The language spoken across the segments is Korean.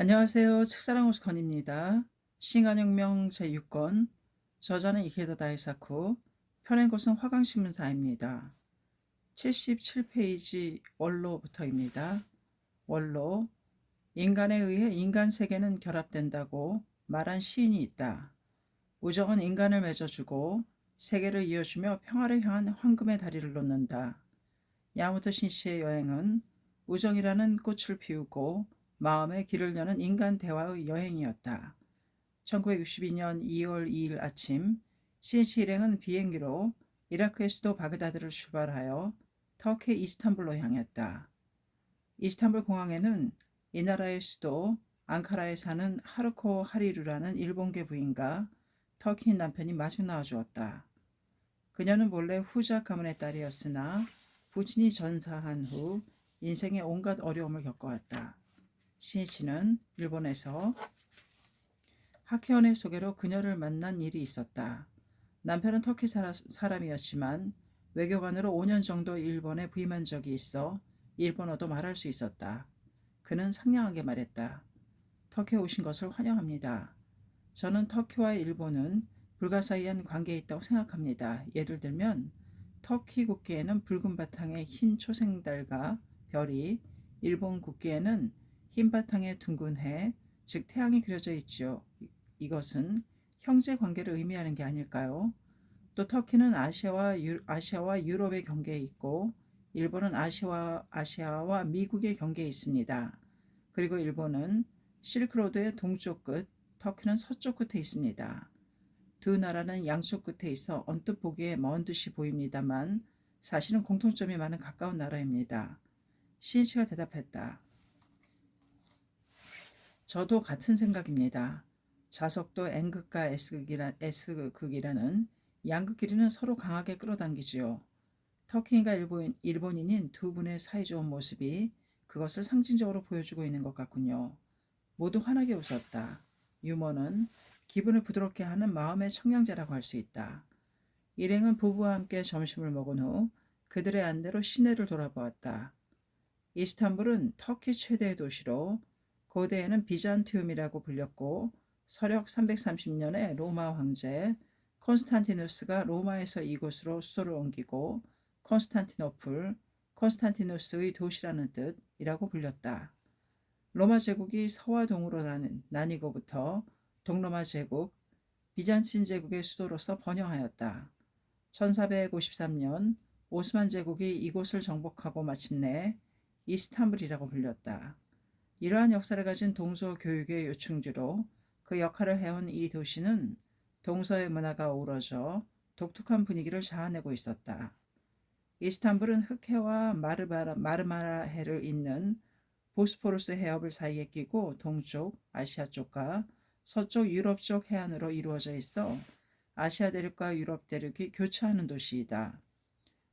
안녕하세요. 책사랑호스 건입니다. 신간혁명 제6권, 저자는 이케다 다이사쿠, 펴낸 것은 화강신문사입니다. 77페이지 원로부터입니다. 원로, 인간에 의해 인간 세계는 결합된다고 말한 시인이 있다. 우정은 인간을 맺어주고 세계를 이어주며 평화를 향한 황금의 다리를 놓는다. 야마토 신시의 여행은 우정이라는 꽃을 피우고 마음의 길을 여는 인간 대화의 여행이었다. 1962년 2월 2일 아침 신시 일행은 비행기로 이라크의 수도 바그다드를 출발하여 터키 이스탄불로 향했다. 이스탄불 공항에는 이 나라의 수도 앙카라에 사는 하루코 하리루라는 일본계 부인과 터키인 남편이 마주 나와 주었다. 그녀는 본래 후자 가문의 딸이었으나 부친이 전사한 후 인생의 온갖 어려움을 겪어왔다. 신씨는 일본에서 학회원의 소개로 그녀를 만난 일이 있었다. 남편은 터키 사람이었지만 외교관으로 5년 정도 일본에 부임한 적이 있어 일본어도 말할 수 있었다. 그는 상냥하게 말했다. 터키에 오신 것을 환영합니다. 저는 터키와 일본은 불가사의한 관계에 있다고 생각합니다. 예를 들면 터키 국기에는 붉은 바탕에 흰 초생달과 별이, 일본 국기에는 흰 바탕에 둥근 해, 즉 태양이 그려져 있지요. 이것은 형제 관계를 의미하는 게 아닐까요? 또 터키는 아시아와 유럽의 경계에 있고 일본은 아시아와 미국의 경계에 있습니다. 그리고 일본은 실크로드의 동쪽 끝, 터키는 서쪽 끝에 있습니다. 두 나라는 양쪽 끝에 있어 언뜻 보기에 먼 듯이 보입니다만 사실은 공통점이 많은 가까운 나라입니다. 시인씨가 대답했다. 저도 같은 생각입니다. 자석도 N극과 S극이라는 양극 길이는 서로 강하게 끌어당기지요. 터키인과 일본인인 두 분의 사이좋은 모습이 그것을 상징적으로 보여주고 있는 것 같군요. 모두 환하게 웃었다. 유머는 기분을 부드럽게 하는 마음의 청량제라고 할 수 있다. 일행은 부부와 함께 점심을 먹은 후 그들의 안대로 시내를 돌아보았다. 이스탄불은 터키 최대의 도시로 고대에는 비잔티움이라고 불렸고 서력 330년에 로마 황제 콘스탄티누스가 로마에서 이곳으로 수도를 옮기고 콘스탄티누스의 도시라는 뜻이라고 불렸다. 로마 제국이 서와 동으로 나뉘고부터 동로마 제국, 비잔틴 제국의 수도로서 번영하였다. 1453년 오스만 제국이 이곳을 정복하고 마침내 이스탄불이라고 불렸다. 이러한 역사를 가진 동서 교육의 요충지로 그 역할을 해온 이 도시는 동서의 문화가 어우러져 독특한 분위기를 자아내고 있었다. 이스탄불은 흑해와 마르마라해를 잇는 보스포루스 해협을 사이에 끼고 동쪽 아시아 쪽과 서쪽 유럽 쪽 해안으로 이루어져 있어 아시아 대륙과 유럽 대륙이 교차하는 도시이다.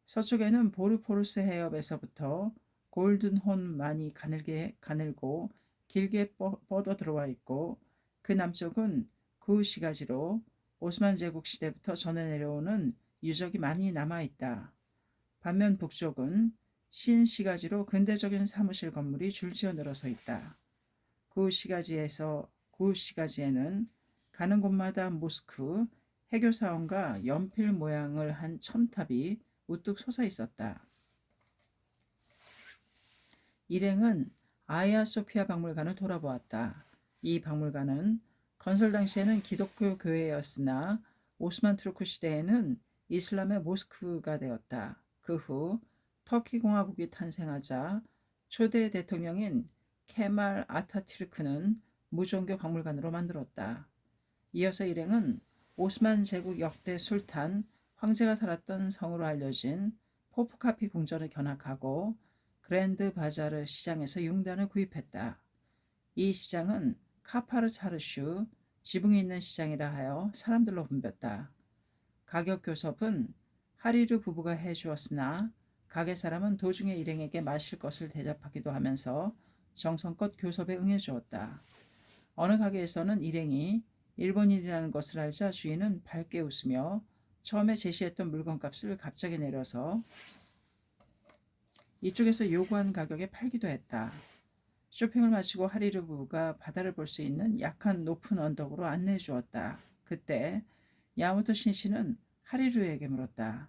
서쪽에는 보르포루스 해협에서부터 골든혼만이 가늘고 길게 뻗어 들어와 있고 그 남쪽은 구시가지로 오스만 제국 시대부터 전해 내려오는 유적이 많이 남아 있다. 반면 북쪽은 신시가지로 근대적인 사무실 건물이 줄지어 늘어서 있다. 구시가지에는 가는 곳마다 모스크, 해교 사원과 연필 모양을 한 첨탑이 우뚝 솟아 있었다. 일행은 아야 소피아 박물관을 돌아보았다. 이 박물관은 건설 당시에는 기독교 교회였으나 오스만 투르크 시대에는 이슬람의 모스크가 되었다. 그 후 터키 공화국이 탄생하자 초대 대통령인 케말 아타튀르크는 무종교 박물관으로 만들었다. 이어서 일행은 오스만 제국 역대 술탄 황제가 살았던 성으로 알려진 포프카피 궁전을 견학하고 그랜드 바자르 시장에서 융단을 구입했다. 이 시장은 카파르 차르슈 지붕이 있는 시장이라 하여 사람들로 붐볐다. 가격 교섭은 하리르 부부가 해주었으나 가게 사람은 도중에 일행에게 마실 것을 대접하기도 하면서 정성껏 교섭에 응해주었다. 어느 가게에서는 일행이 일본인이라는 것을 알자 주인은 밝게 웃으며 처음에 제시했던 물건값을 갑자기 내려서 이쪽에서 요구한 가격에 팔기도 했다. 쇼핑을 마치고 하리르 부부가 바다를 볼 수 있는 약한 높은 언덕으로 안내해 주었다. 그때 야마토 신씨는 하리루에게 물었다.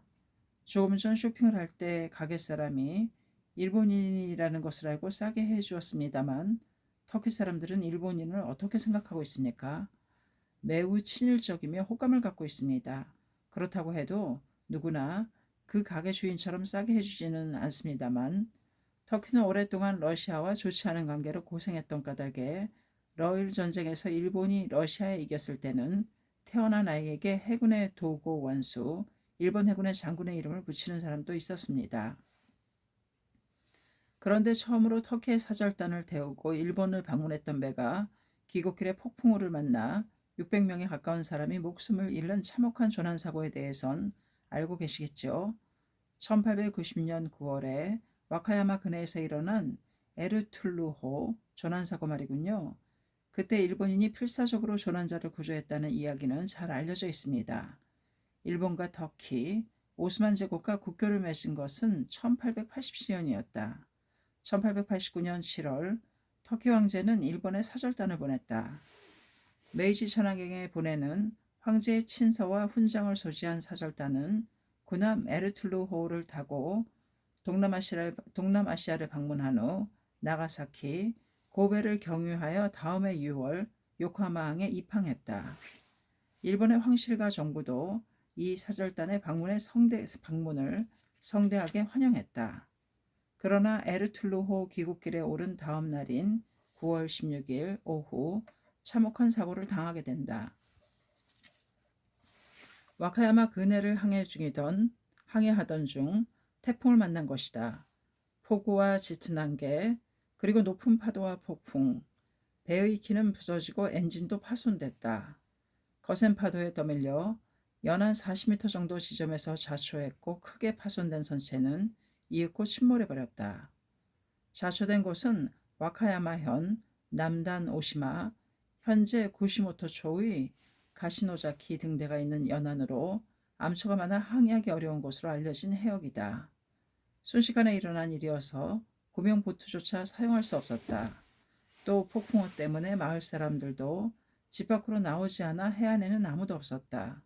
조금 전 쇼핑을 할 때 가게 사람이 일본인이라는 것을 알고 싸게 해 주었습니다만 터키 사람들은 일본인을 어떻게 생각하고 있습니까? 매우 친일적이며 호감을 갖고 있습니다. 그렇다고 해도 누구나 그 가게 주인처럼 싸게 해주지는 않습니다만 터키는 오랫동안 러시아와 좋지 않은 관계로 고생했던 까닭에 러일 전쟁에서 일본이 러시아에 이겼을 때는 태어난 아이에게 해군의 도고 원수, 일본 해군의 장군의 이름을 붙이는 사람도 있었습니다. 그런데 처음으로 터키의 사절단을 태우고 일본을 방문했던 배가 귀국길에 폭풍우를 만나 600명에 가까운 사람이 목숨을 잃는 참혹한 조난사고에 대해선 알고 계시겠죠? 1890년 9월에 와카야마 근해에서 일어난 에르툴루호 조난사고 말이군요. 그때 일본인이 필사적으로 조난자를 구조했다는 이야기는 잘 알려져 있습니다. 일본과 터키, 오스만 제국과 국교를 맺은 것은 1880년이었다. 1889년 7월 터키 황제는 일본에 사절단을 보냈다. 메이지 천황경에 보내는 황제의 친서와 훈장을 소지한 사절단은 군함 에르툴루호를 타고 동남아시아를 방문한 후 나가사키, 고베를 경유하여 다음해 6월 요코하마항에 입항했다. 일본의 황실과 정부도 이 사절단의 방문을 성대하게 환영했다. 그러나 에르툴루호 귀국길에 오른 다음 날인 9월 16일 오후 참혹한 사고를 당하게 된다. 와카야마 근해를 항해하던 중 태풍을 만난 것이다. 폭우와 짙은 안개, 그리고 높은 파도와 폭풍, 배의 키는 부서지고 엔진도 파손됐다. 거센 파도에 떠밀려 연한 40m 정도 지점에서 자초했고 크게 파손된 선체는 이윽고 침몰해버렸다. 자초된 곳은 와카야마현 남단 오시마 현재 구시모토초의 가시노자키 등대가 있는 연안으로 암초가 많아 항해하기 어려운 곳으로 알려진 해역이다. 순식간에 일어난 일이어서 구명 보트조차 사용할 수 없었다. 또 폭풍우 때문에 마을 사람들도 집 밖으로 나오지 않아 해안에는 아무도 없었다.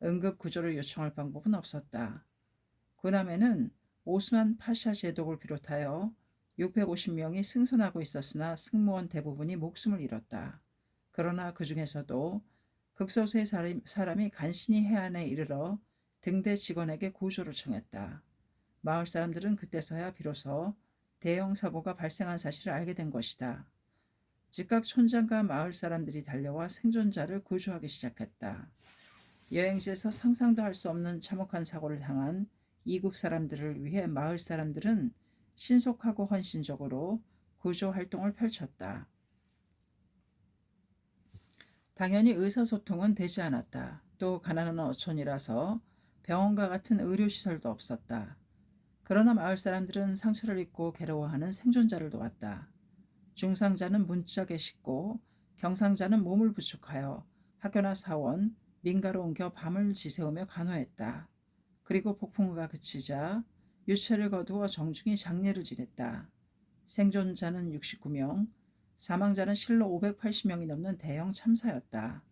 응급 구조를 요청할 방법은 없었다. 군함에는 오스만 파샤 제독을 비롯하여 650명이 승선하고 있었으나 승무원 대부분이 목숨을 잃었다. 그러나 그 중에서도 극소수의 사람이 간신히 해안에 이르러 등대 직원에게 구조를 청했다. 마을 사람들은 그때서야 비로소 대형 사고가 발생한 사실을 알게 된 것이다. 즉각 촌장과 마을 사람들이 달려와 생존자를 구조하기 시작했다. 여행지에서 상상도 할 수 없는 참혹한 사고를 당한 이국 사람들을 위해 마을 사람들은 신속하고 헌신적으로 구조 활동을 펼쳤다. 당연히 의사소통은 되지 않았다. 또 가난한 어촌이라서 병원과 같은 의료시설도 없었다. 그러나 마을 사람들은 상처를 입고 괴로워하는 생존자를 도왔다. 중상자는 문짝에 싣고 경상자는 몸을 부축하여 학교나 사원, 민가로 옮겨 밤을 지새우며 간호했다. 그리고 폭풍우가 그치자 유체를 거두어 정중히 장례를 지냈다. 생존자는 69명, 사망자는 실로 580명이 넘는 대형 참사였다.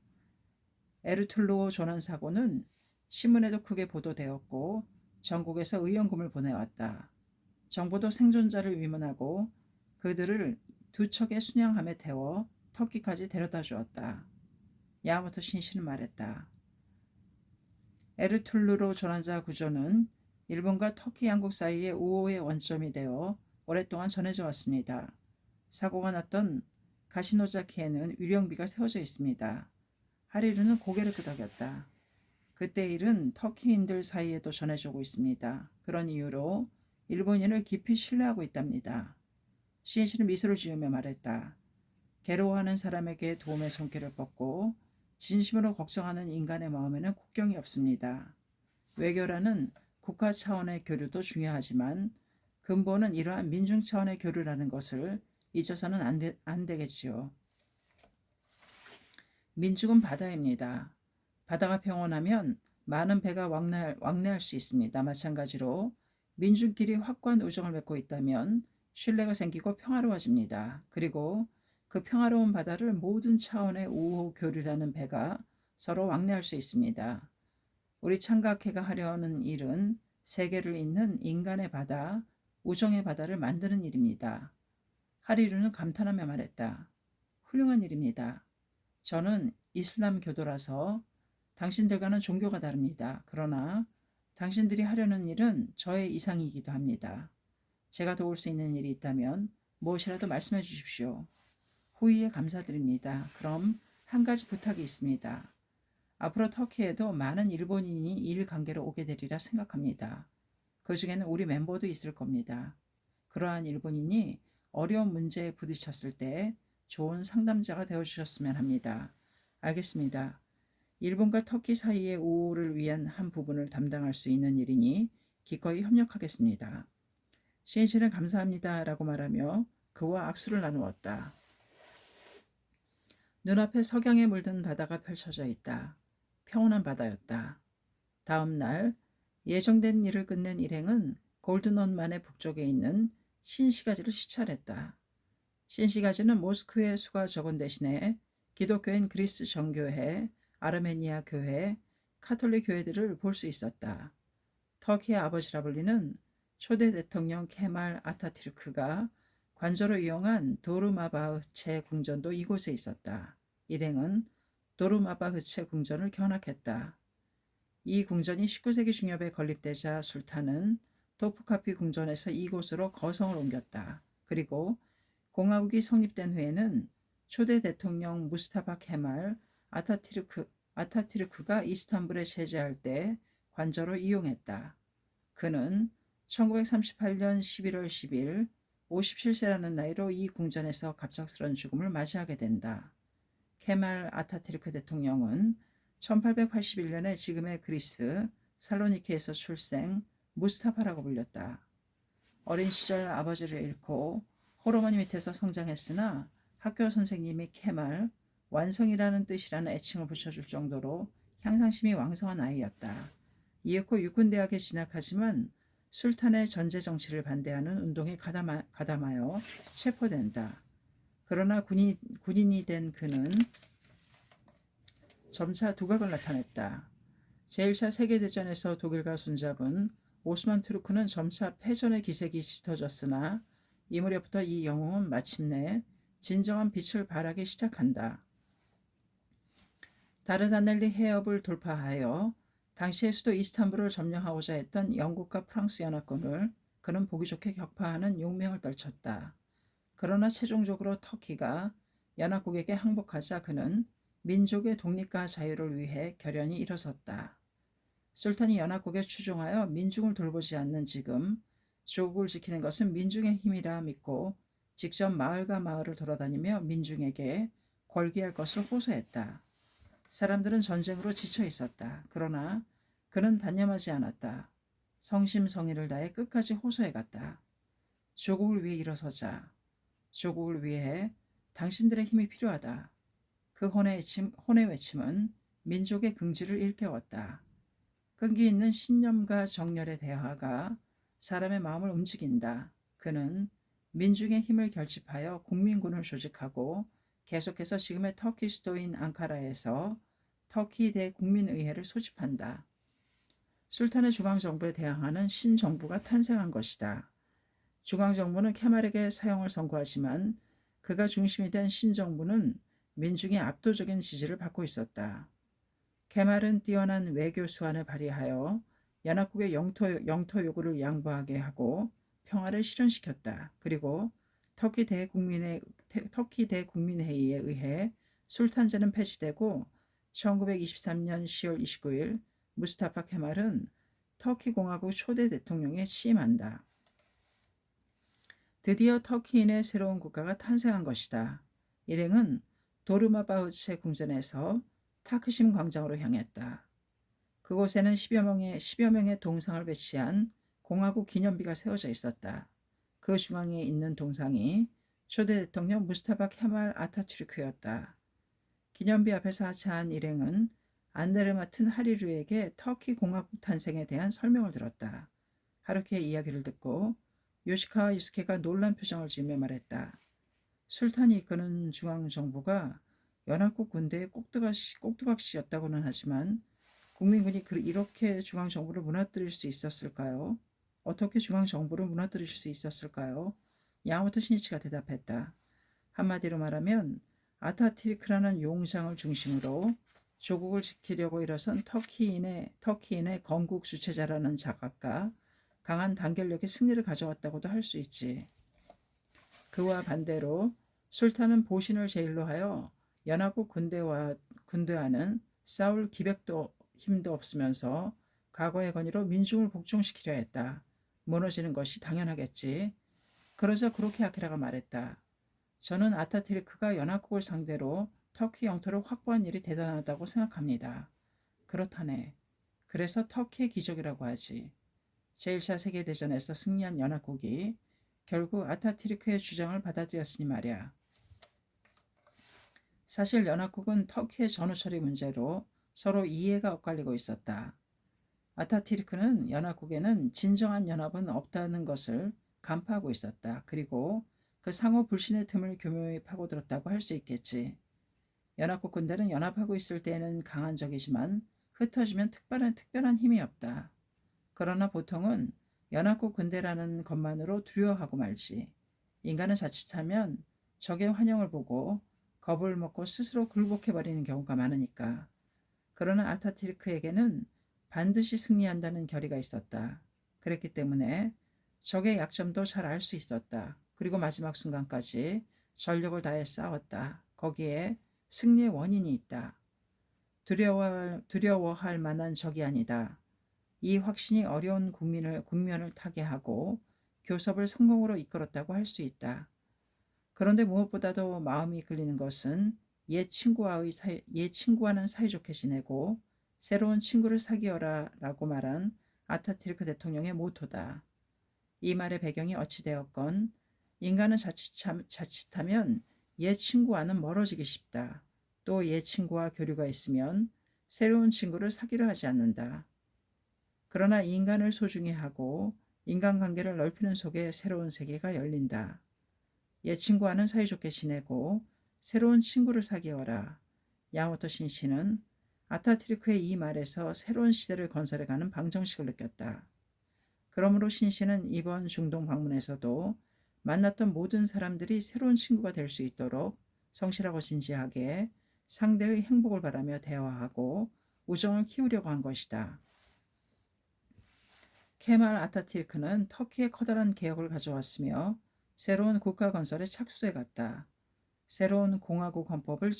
에르툴루호 조난사고는 신문에도 크게 보도되었고 전국에서 의연금을 보내왔다. 정부도 생존자를 위문하고 그들을 두 척의 순양함에 태워 터키까지 데려다 주었다. 야마토 신씨는 말했다. 에르툴루로 조난자 구조는 일본과 터키 양국 사이의 우호의 원점이 되어 오랫동안 전해져 왔습니다. 사고가 났던 가시노자키에는 위령비가 세워져 있습니다. 하리루는 고개를 끄덕였다. 그때 일은 터키인들 사이에도 전해지고 있습니다. 그런 이유로 일본인을 깊이 신뢰하고 있답니다. 시인씨는 미소를 지으며 말했다. 괴로워하는 사람에게 도움의 손길을 뻗고 진심으로 걱정하는 인간의 마음에는 국경이 없습니다. 외교라는 국가 차원의 교류도 중요하지만 근본은 이러한 민중 차원의 교류라는 것을 잊어서는 안 되겠지요. 민중은 바다입니다. 바다가 평온하면 많은 배가 왕래할 수 있습니다. 마찬가지로 민중끼리 확고한 우정을 맺고 있다면 신뢰가 생기고 평화로워집니다. 그리고 그 평화로운 바다를 모든 차원의 우호 교류라는 배가 서로 왕래할 수 있습니다. 우리 창각회가 하려는 일은 세계를 잇는 인간의 바다, 우정의 바다를 만드는 일입니다. 하리루는 감탄하며 말했다. 훌륭한 일입니다. 저는 이슬람 교도라서 당신들과는 종교가 다릅니다. 그러나 당신들이 하려는 일은 저의 이상이기도 합니다. 제가 도울 수 있는 일이 있다면 무엇이라도 말씀해 주십시오. 후의에 감사드립니다. 그럼 한 가지 부탁이 있습니다. 앞으로 터키에도 많은 일본인이 일 관계로 오게 되리라 생각합니다. 그 중에는 우리 멤버도 있을 겁니다. 그러한 일본인이 어려운 문제에 부딪혔을 때 좋은 상담자가 되어주셨으면 합니다. 알겠습니다. 일본과 터키 사이의 우호를 위한 한 부분을 담당할 수 있는 일이니 기꺼이 협력하겠습니다. 시인씨는 감사합니다 라고 말하며 그와 악수를 나누었다. 눈앞에 석양에 물든 바다가 펼쳐져 있다. 평온한 바다였다. 다음 날 예정된 일을 끝낸 일행은 골드논만의 북쪽에 있는 신시가지를 시찰했다. 신시가지는 모스크의 수가 적은 대신에 기독교인 그리스 정교회, 아르메니아 교회, 카톨릭 교회들을 볼 수 있었다. 터키의 아버지라 불리는 초대 대통령 케말 아타튀르크가 관저로 이용한 도르마바흐체 궁전도 이곳에 있었다. 일행은 도르마바흐체 궁전을 견학했다. 이 궁전이 19세기 중엽에 건립되자 술탄은 토프카피 궁전에서 이곳으로 거성을 옮겼다. 그리고 공화국이 성립된 후에는 초대 대통령 무스타파 케말 아타튀르크가 이스탄불에 체제할 때 관저로 이용했다. 그는 1938년 11월 10일 57세라는 나이로 이 궁전에서 갑작스런 죽음을 맞이하게 된다. 케말 아타튀르크 대통령은 1881년에 지금의 그리스 살로니키에서 출생 무스타파라고 불렸다. 어린 시절 아버지를 잃고 호르머니 밑에서 성장했으나 학교 선생님이 케말, 완성이라는 뜻이라는 애칭을 붙여줄 정도로 향상심이 왕성한 아이였다. 이윽고 육군대학에 진학하지만 술탄의 전제 정치를 반대하는 운동에 가담하여 체포된다. 그러나 군인이 된 그는 점차 두각을 나타냈다. 제1차 세계대전에서 독일과 손잡은 오스만 투르크는 점차 패전의 기색이 짙어졌으나 이 무렵부터 이 영웅은 마침내 진정한 빛을 발하기 시작한다. 다르다넬리 해협을 돌파하여 당시의 수도 이스탄불을 점령하고자 했던 영국과 프랑스 연합군을 그는 보기 좋게 격파하는 용맹을 떨쳤다. 그러나 최종적으로 터키가 연합국에게 항복하자 그는 민족의 독립과 자유를 위해 결연히 일어섰다. 술탄이 연합국에 추종하여 민중을 돌보지 않는 지금 조국을 지키는 것은 민중의 힘이라 믿고 직접 마을과 마을을 돌아다니며 민중에게 걸기할 것을 호소했다. 사람들은 전쟁으로 지쳐 있었다. 그러나 그는 단념하지 않았다. 성심성의를 다해 끝까지 호소해갔다. 조국을 위해 일어서자. 조국을 위해 당신들의 힘이 필요하다. 그 혼의 외침은 민족의 긍지를 일깨웠다. 끈기 있는 신념과 정열의 대화가 사람의 마음을 움직인다. 그는 민중의 힘을 결집하여 국민군을 조직하고 계속해서 지금의 터키 수도인 앙카라에서 터키 대국민의회를 소집한다. 술탄의 중앙정부에 대항하는 신정부가 탄생한 것이다. 중앙정부는 케말에게 사형을 선고하지만 그가 중심이 된 신정부는 민중의 압도적인 지지를 받고 있었다. 케말은 뛰어난 외교 수완을 발휘하여 연합국의 영토 요구를 양보하게 하고 평화를 실현시켰다. 그리고 터키 대국민회의에 의해 술탄제는 폐지되고 1923년 10월 29일 무스타파 케말은 터키 공화국 초대 대통령에 취임한다. 드디어 터키인의 새로운 국가가 탄생한 것이다. 일행은 도르마바흐체 궁전에서 타크심 광장으로 향했다. 그곳에는 10여 명의 동상을 배치한 공화국 기념비가 세워져 있었다. 그 중앙에 있는 동상이 초대 대통령 무스타파 케말 아타투르크였다. 기념비 앞에서 하차한 일행은 안내를 맡은 하리루에게 터키 공화국 탄생에 대한 설명을 들었다. 하루키의 이야기를 듣고 요시카 유스케가 놀란 표정을 지으며 말했다. 술탄이 이끄는 중앙정부가 연합국 군대의 꼭두각시였다고는 하지만 국민군이 이렇게 중앙정부를 무너뜨릴 수 있었을까요? 어떻게 중앙정부를 무너뜨릴 수 있었을까요? 야마토 신이치가 대답했다. 한마디로 말하면 아타티르크라는 용장을 중심으로 조국을 지키려고 일어선 터키인의 건국 주체자라는 자각과 강한 단결력이 승리를 가져왔다고도 할 수 있지. 그와 반대로 술탄은 보신을 제일로 하여 연합국 군대와는 싸울 기백도 힘도 없으면서 과거의 권위로 민중을 복종시키려 했다. 무너지는 것이 당연하겠지. 그러자 그로케 아키라가 말했다. 저는 아타티르크가 연합국을 상대로 터키 영토를 확보한 일이 대단하다고 생각합니다. 그렇다네. 그래서 터키의 기적이라고 하지. 제1차 세계대전에서 승리한 연합국이 결국 아타티르크의 주장을 받아들였으니 말이야. 사실 연합국은 터키의 전후 처리 문제로 서로 이해가 엇갈리고 있었다. 아타티르크는 연합국에는 진정한 연합은 없다는 것을 간파하고 있었다. 그리고 그 상호 불신의 틈을 교묘히 파고들었다고 할 수 있겠지. 연합국 군대는 연합하고 있을 때에는 강한 적이지만 흩어지면 특별한 힘이 없다. 그러나 보통은 연합국 군대라는 것만으로 두려워하고 말지. 인간은 자칫하면 적의 환영을 보고 겁을 먹고 스스로 굴복해버리는 경우가 많으니까. 그러나 아타티르크에게는 반드시 승리한다는 결의가 있었다. 그랬기 때문에 적의 약점도 잘 알 수 있었다. 그리고 마지막 순간까지 전력을 다해 싸웠다. 거기에 승리의 원인이 있다. 두려워할 만한 적이 아니다. 이 확신이 어려운 국면을 타개하고 교섭을 성공으로 이끌었다고 할 수 있다. 그런데 무엇보다도 마음이 끌리는 것은 옛 친구와는 사이좋게 지내고 새로운 친구를 사귀어라 라고 말한 아타티르크 대통령의 모토다. 이 말의 배경이 어찌되었건 인간은 자칫하면 옛 친구와는 멀어지기 쉽다. 또 옛 친구와 교류가 있으면 새로운 친구를 사귀려 하지 않는다. 그러나 인간을 소중히 하고 인간관계를 넓히는 속에 새로운 세계가 열린다. 옛 친구와는 사이좋게 지내고 새로운 친구를 사귀어라. 야마토 신시는 아타티르크의 이 말에서 새로운 시대를 건설해가는 방정식을 느꼈다. 그러므로 신시는 이번 중동 방문에서도 만났던 모든 사람들이 새로운 친구가 될 수 있도록 성실하고 진지하게 상대의 행복을 바라며 대화하고 우정을 키우려고 한 것이다. 케말 아타티르크는 터키에 커다란 개혁을 가져왔으며 새로운 국가 건설에 착수해 갔다. 새로운 공화국 헌법의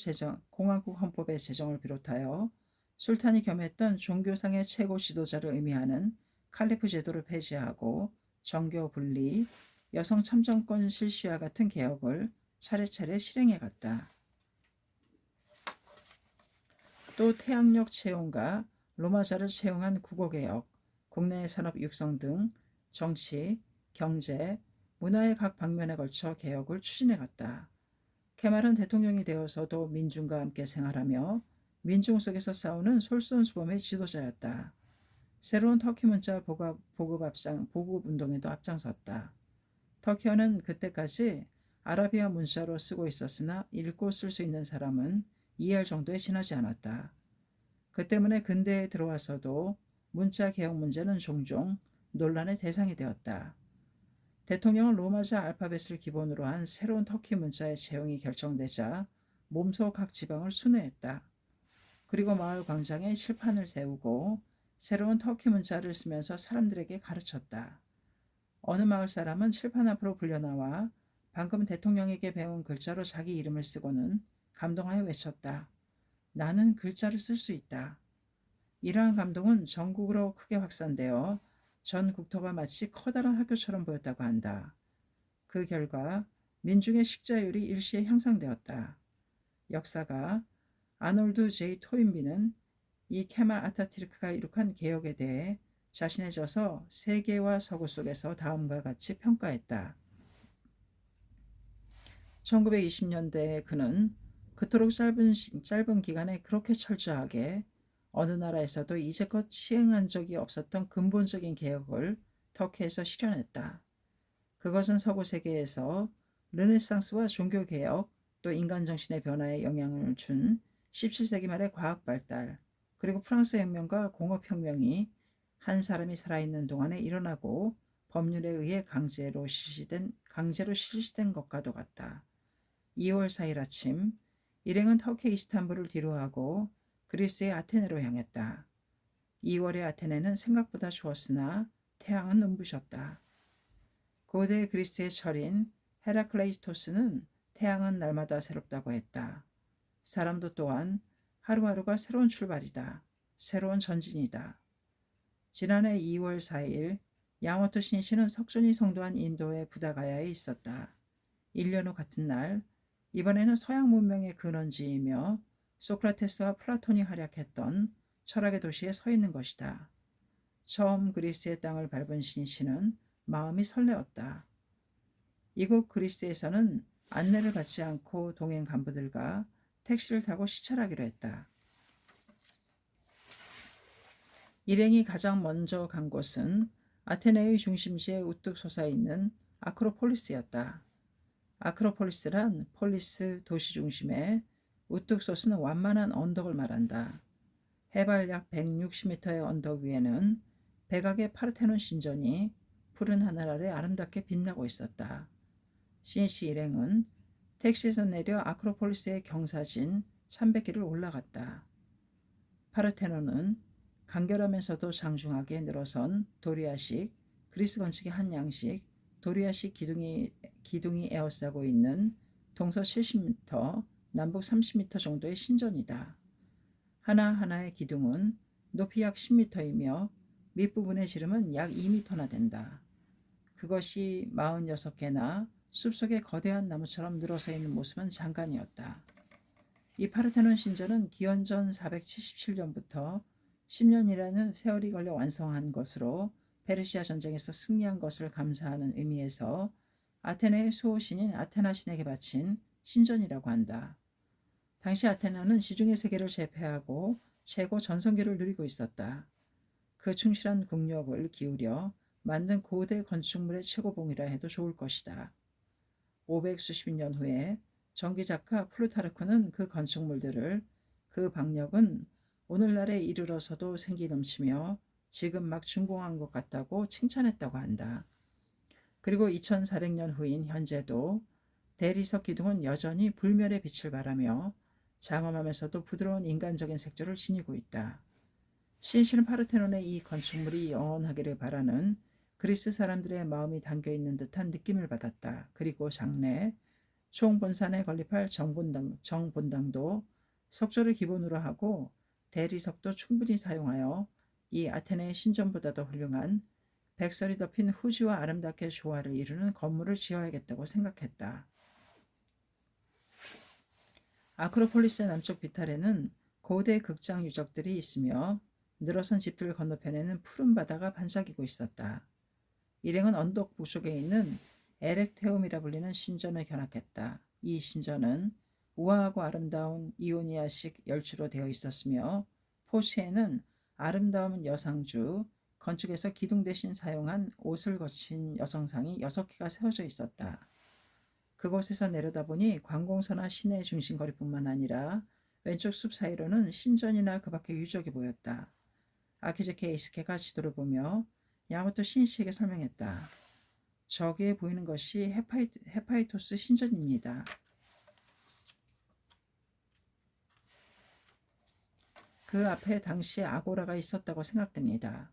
제정을 비롯하여 술탄이 겸했던 종교상의 최고 지도자를 의미하는 칼리프 제도를 폐지하고 정교 분리, 여성 참정권 실시와 같은 개혁을 차례차례 실행해 갔다. 또 태양력 채용과 로마자를 채용한 국어개혁, 국내 산업 육성 등 정치, 경제, 문화의 각 방면에 걸쳐 개혁을 추진해 갔다. 케말은 대통령이 되어서도 민중과 함께 생활하며 민중 속에서 싸우는 솔선수범의 지도자였다. 새로운 터키 문자 보급 운동에도 앞장섰다. 터키어는 그때까지 아라비아 문자로 쓰고 있었으나 읽고 쓸 수 있는 사람은 이해할 정도에 지나지 않았다. 그 때문에 근대에 들어와서도 문자 개혁 문제는 종종 논란의 대상이 되었다. 대통령은 로마자 알파벳을 기본으로 한 새로운 터키 문자의 채용이 결정되자 몸소 각 지방을 순회했다. 그리고 마을 광장에 칠판을 세우고 새로운 터키 문자를 쓰면서 사람들에게 가르쳤다. 어느 마을 사람은 칠판 앞으로 불려나와 방금 대통령에게 배운 글자로 자기 이름을 쓰고는 감동하여 외쳤다. 나는 글자를 쓸 수 있다. 이러한 감동은 전국으로 크게 확산되어 전 국토가 마치 커다란 학교처럼 보였다고 한다. 그 결과 민중의 식자율이 일시에 향상되었다. 역사가 아놀드 제이 토인비는 이 케말 아타티르크가 이룩한 개혁에 대해 자신의 저서 세계와 서구 속에서 다음과 같이 평가했다. 1920년대에 그는 그토록 짧은 기간에 그렇게 철저하게 어느 나라에서도 이제껏 시행한 적이 없었던 근본적인 개혁을 터키에서 실현했다. 그것은 서구 세계에서 르네상스와 종교개혁 또 인간정신의 변화에 영향을 준 17세기 말의 과학 발달 그리고 프랑스 혁명과 공업혁명이 한 사람이 살아있는 동안에 일어나고 법률에 의해 강제로 실시된 것과도 같다. 2월 4일 아침 일행은 터키 이스탄불을 뒤로하고 그리스의 아테네로 향했다. 2월의 아테네는 생각보다 추웠으나 태양은 눈부셨다. 고대 그리스의 철인 헤라클레이토스는 태양은 날마다 새롭다고 했다. 사람도 또한 하루하루가 새로운 출발이다. 새로운 전진이다. 지난해 2월 4일 야마토 신시는 석존이 성도한 인도의 부다가야에 있었다. 1년 후 같은 날 이번에는 서양 문명의 근원지이며 소크라테스와 플라톤이 활약했던 철학의 도시에 서 있는 것이다. 처음 그리스의 땅을 밟은 신시는 마음이 설레었다. 이곳 그리스에서는 안내를 받지 않고 동행 간부들과 택시를 타고 시찰하기로 했다. 일행이 가장 먼저 간 곳은 아테네의 중심지에 우뚝 솟아있는 아크로폴리스였다. 아크로폴리스란 폴리스 도시 중심에 우뚝 솟은 완만한 언덕을 말한다. 해발 약 160m의 언덕 위에는 백악의 파르테논 신전이 푸른 하늘 아래 아름답게 빛나고 있었다. 신시 일행은 택시에서 내려 아크로폴리스의 경사진 300길을 올라갔다. 파르테논은 간결하면서도 장중하게 늘어선 도리아식, 그리스 건축의 한 양식, 도리아식 기둥이 에워싸고 있는 동서 70m, 남북 30m 정도의 신전이다. 하나하나의 기둥은 높이 약 10m이며 밑부분의 지름은 약 2m나 된다. 그것이 46개나 숲속의 거대한 나무처럼 늘어서 있는 모습은 장관이었다. 이 파르테논 신전은 기원전 477년부터 10년이라는 세월이 걸려 완성한 것으로 페르시아 전쟁에서 승리한 것을 감사하는 의미에서 아테네의 수호신인 아테나 신에게 바친 신전이라고 한다. 당시 아테나는 지중해 세계를 제패하고 최고 전성기를 누리고 있었다. 그 충실한 국력을 기울여 만든 고대 건축물의 최고봉이라 해도 좋을 것이다. 500수십 년 후에 전기작가 플루타르크는 그 건축물들을 그 박력은 오늘날에 이르러서도 생기 넘치며 지금 막 준공한 것 같다고 칭찬했다고 한다. 그리고 2400년 후인 현재도 대리석 기둥은 여전히 불멸의 빛을 발하며 장엄하면서도 부드러운 인간적인 색조를 지니고 있다. 신실은 파르테논의 이 건축물이 영원하기를 바라는 그리스 사람들의 마음이 담겨있는 듯한 느낌을 받았다. 그리고 장래 총본산에 건립할 정본당도 석조를 기본으로 하고 대리석도 충분히 사용하여 이 아테네의 신전보다도 훌륭한 백설이 덮인 후지와 아름답게 조화를 이루는 건물을 지어야겠다고 생각했다. 아크로폴리스의 남쪽 비탈에는 고대 극장 유적들이 있으며 늘어선 집들 건너편에는 푸른 바다가 반짝이고 있었다. 일행은 언덕 북쪽에 있는 에렉테움이라 불리는 신전을 견학했다. 이 신전은 우아하고 아름다운 이오니아식 열주로 되어 있었으며 포시에는 아름다운 여상주, 건축에서 기둥 대신 사용한 옷을 거친 여성상이 6개가 세워져 있었다. 그곳에서 내려다보니 관공서나 시내 중심거리뿐만 아니라 왼쪽 숲 사이로는 신전이나 그 밖의 유적이 보였다. 아키즈케 에이스케가 지도를 보며 야마토 신시에게 설명했다. 저기에 보이는 것이 헤파이토스 신전입니다. 그 앞에 당시에 아고라가 있었다고 생각됩니다.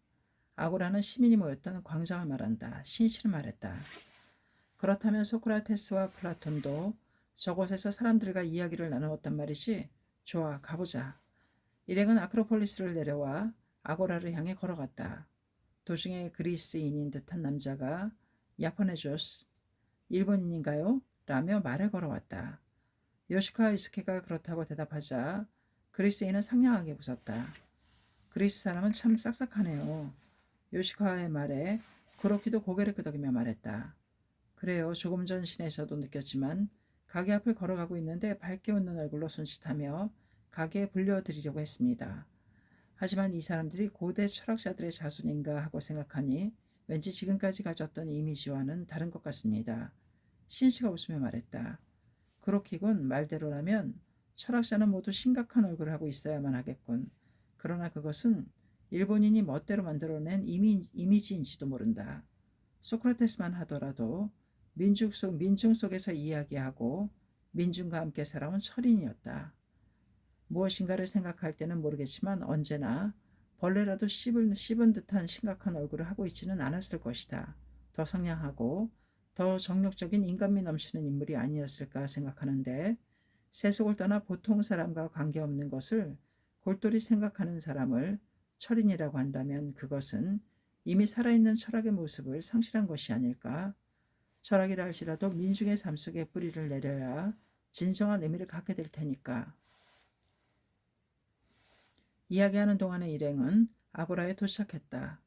아고라는 시민이 모였던 광장을 말한다. 신시는 말했다. 그렇다면 소크라테스와 플라톤도 저곳에서 사람들과 이야기를 나누었단 말이지? 좋아, 가보자. 일행은 아크로폴리스를 내려와 아고라를 향해 걸어갔다. 도중에 그리스인인 듯한 남자가 야포네조스, 일본인인가요? 라며 말을 걸어왔다. 요시카 유스케가 그렇다고 대답하자 그리스인은 상냥하게 웃었다. 그리스 사람은 참 싹싹하네요. 요시카의 말에 그로키도 고개를 끄덕이며 말했다. 그래요. 조금 전 시내에서도 느꼈지만 가게 앞을 걸어가고 있는데 밝게 웃는 얼굴로 손짓하며 가게에 불려드리려고 했습니다. 하지만 이 사람들이 고대 철학자들의 자손인가 하고 생각하니 왠지 지금까지 가졌던 이미지와는 다른 것 같습니다. 신씨가 웃으며 말했다. 그렇기군. 말대로라면 철학자는 모두 심각한 얼굴을 하고 있어야만 하겠군. 그러나 그것은 일본인이 멋대로 만들어낸 이미지인지도 모른다. 소크라테스만 하더라도 민중 속에서 이야기하고 민중과 함께 살아온 철인이었다. 무엇인가를 생각할 때는 모르겠지만 언제나 벌레라도 씹은 듯한 심각한 얼굴을 하고 있지는 않았을 것이다. 더 상냥하고 더 정력적인 인간미 넘치는 인물이 아니었을까 생각하는데 세속을 떠나 보통 사람과 관계없는 것을 골똘히 생각하는 사람을 철인이라고 한다면 그것은 이미 살아있는 철학의 모습을 상실한 것이 아닐까? 철학이라 할지라도 민중의 삶 속에 뿌리를 내려야 진정한 의미를 갖게 될 테니까. 이야기하는 동안의 일행은 아고라에 도착했다.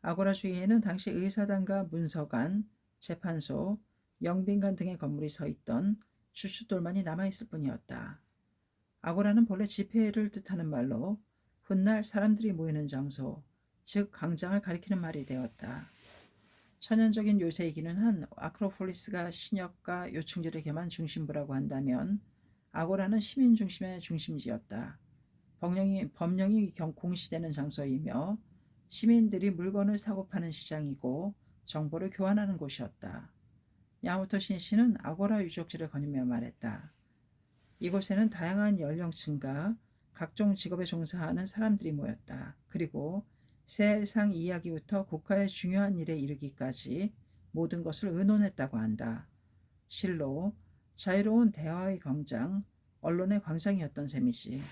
아고라 주위에는 당시 의사단과 문서관, 재판소, 영빈관 등의 건물이 서 있던 주춧돌만이 남아있을 뿐이었다. 아고라는 본래 집회를 뜻하는 말로 훗날 사람들이 모이는 장소, 즉 광장을 가리키는 말이 되었다. 천연적인 요새이기는 한 아크로폴리스가 신역과 요충지를 겸한 중심부라고 한다면 아고라는 시민 중심의 중심지였다. 법령이 공시되는 장소이며 시민들이 물건을 사고 파는 시장이고 정보를 교환하는 곳이었다. 야마토 신씨는 아고라 유적지를 거니며 말했다. 이곳에는 다양한 연령층과 각종 직업에 종사하는 사람들이 모였다. 그리고 세상 이야기부터 국가의 중요한 일에 이르기까지 모든 것을 의논했다고 한다. 실로 자유로운 대화의 광장, 언론의 광장이었던 셈이지.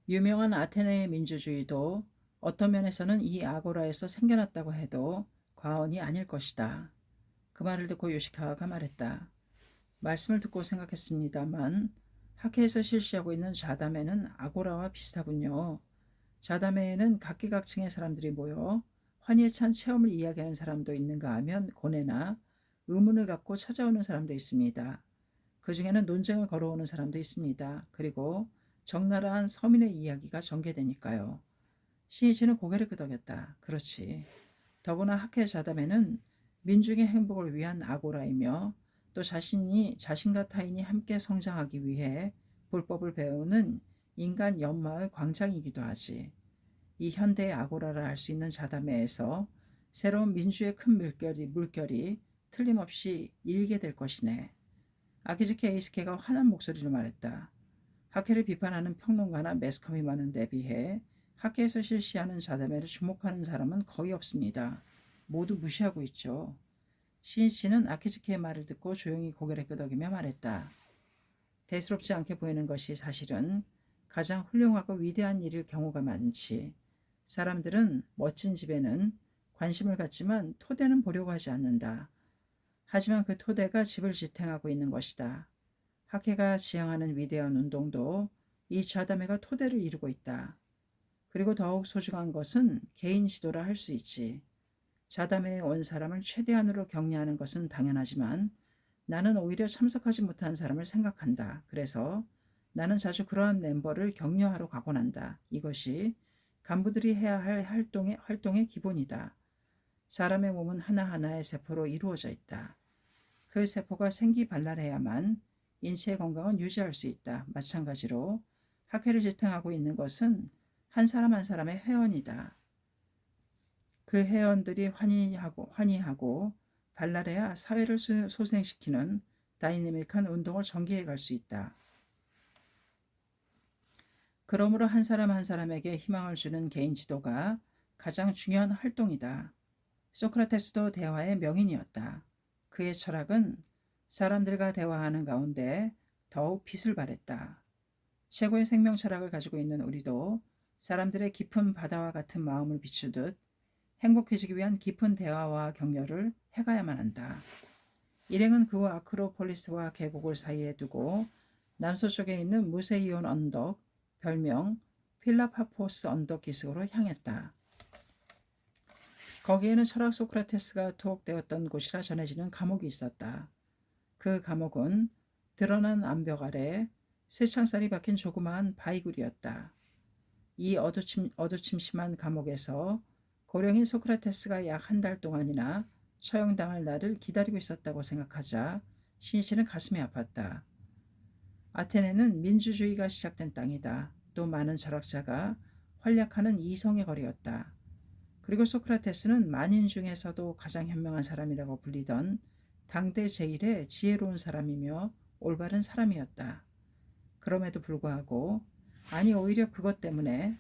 유명한 아테네의 민주주의도 어떤 면에서는 이 아고라에서 생겨났다고 해도 과언이 아닐 것이다. 그 말을 듣고 요시카와가 말했다. 말씀을 듣고 생각했습니다만 학회에서 실시하고 있는 자담회는 아고라와 비슷하군요. 자담회에는 각기각층의 사람들이 모여 환희에 찬 체험을 이야기하는 사람도 있는가 하면 고뇌나 의문을 갖고 찾아오는 사람도 있습니다. 그 중에는 논쟁을 걸어오는 사람도 있습니다. 그리고 적나라한 서민의 이야기가 전개되니까요. 시이치는 고개를 끄덕였다. 그렇지. 더구나 학회 자담회는 민중의 행복을 위한 아고라이며 또 자신과 타인이 함께 성장하기 위해 불법을 배우는 인간 연마의 광장이기도 하지. 이 현대의 아고라라 할 수 있는 자담회에서 새로운 민주의 큰 물결이 틀림없이 일게 될 것이네. 아키즈키 에이스케가 환한 목소리로 말했다. 학회를 비판하는 평론가나 매스컴이 많은 데 비해 학회에서 실시하는 자담회를 주목하는 사람은 거의 없습니다. 모두 무시하고 있죠. 시인씨는 아키즈키의 말을 듣고 조용히 고개를 끄덕이며 말했다. 대수롭지 않게 보이는 것이 사실은 가장 훌륭하고 위대한 일일 경우가 많지. 사람들은 멋진 집에는 관심을 갖지만 토대는 보려고 하지 않는다. 하지만 그 토대가 집을 지탱하고 있는 것이다. 학회가 지향하는 위대한 운동도 이 좌담회가 토대를 이루고 있다. 그리고 더욱 소중한 것은 개인 지도라 할 수 있지. 자담회에 온 사람을 최대한으로 격려하는 것은 당연하지만 나는 오히려 참석하지 못한 사람을 생각한다. 그래서 나는 자주 그러한 멤버를 격려하러 가곤 한다. 이것이 간부들이 해야 할 활동의 기본이다. 사람의 몸은 하나하나의 세포로 이루어져 있다. 그 세포가 생기발랄해야만 인체의 건강은 유지할 수 있다. 마찬가지로 학회를 지탱하고 있는 것은 한 사람 한 사람의 회원이다. 그 회원들이 환희하고 발랄해야 사회를 소생시키는 다이내믹한 운동을 전개해 갈 수 있다. 그러므로 한 사람 한 사람에게 희망을 주는 개인 지도가 가장 중요한 활동이다. 소크라테스도 대화의 명인이었다. 그의 철학은 사람들과 대화하는 가운데 더욱 빛을 발했다. 최고의 생명 철학을 가지고 있는 우리도 사람들의 깊은 바다와 같은 마음을 비추듯 행복해지기 위한 깊은 대화와 격려를 해가야만 한다. 일행은 그 후 아크로폴리스와 계곡을 사이에 두고 남서쪽에 있는 무세이온 언덕, 별명 필라파포스 언덕 기슭으로 향했다. 거기에는 철학 소크라테스가 투옥되었던 곳이라 전해지는 감옥이 있었다. 그 감옥은 드러난 암벽 아래 쇠창살이 박힌 조그마한 바위굴이었다. 이 어두침침한 감옥에서 고령인 소크라테스가 약 한 달 동안이나 처형당할 날을 기다리고 있었다고 생각하자 신이치는 가슴이 아팠다. 아테네는 민주주의가 시작된 땅이다. 또 많은 철학자가 활약하는 이성의 거리였다. 그리고 소크라테스는 만인 중에서도 가장 현명한 사람이라고 불리던 당대 제1의 지혜로운 사람이며 올바른 사람이었다. 그럼에도 불구하고, 아니 오히려 그것 때문에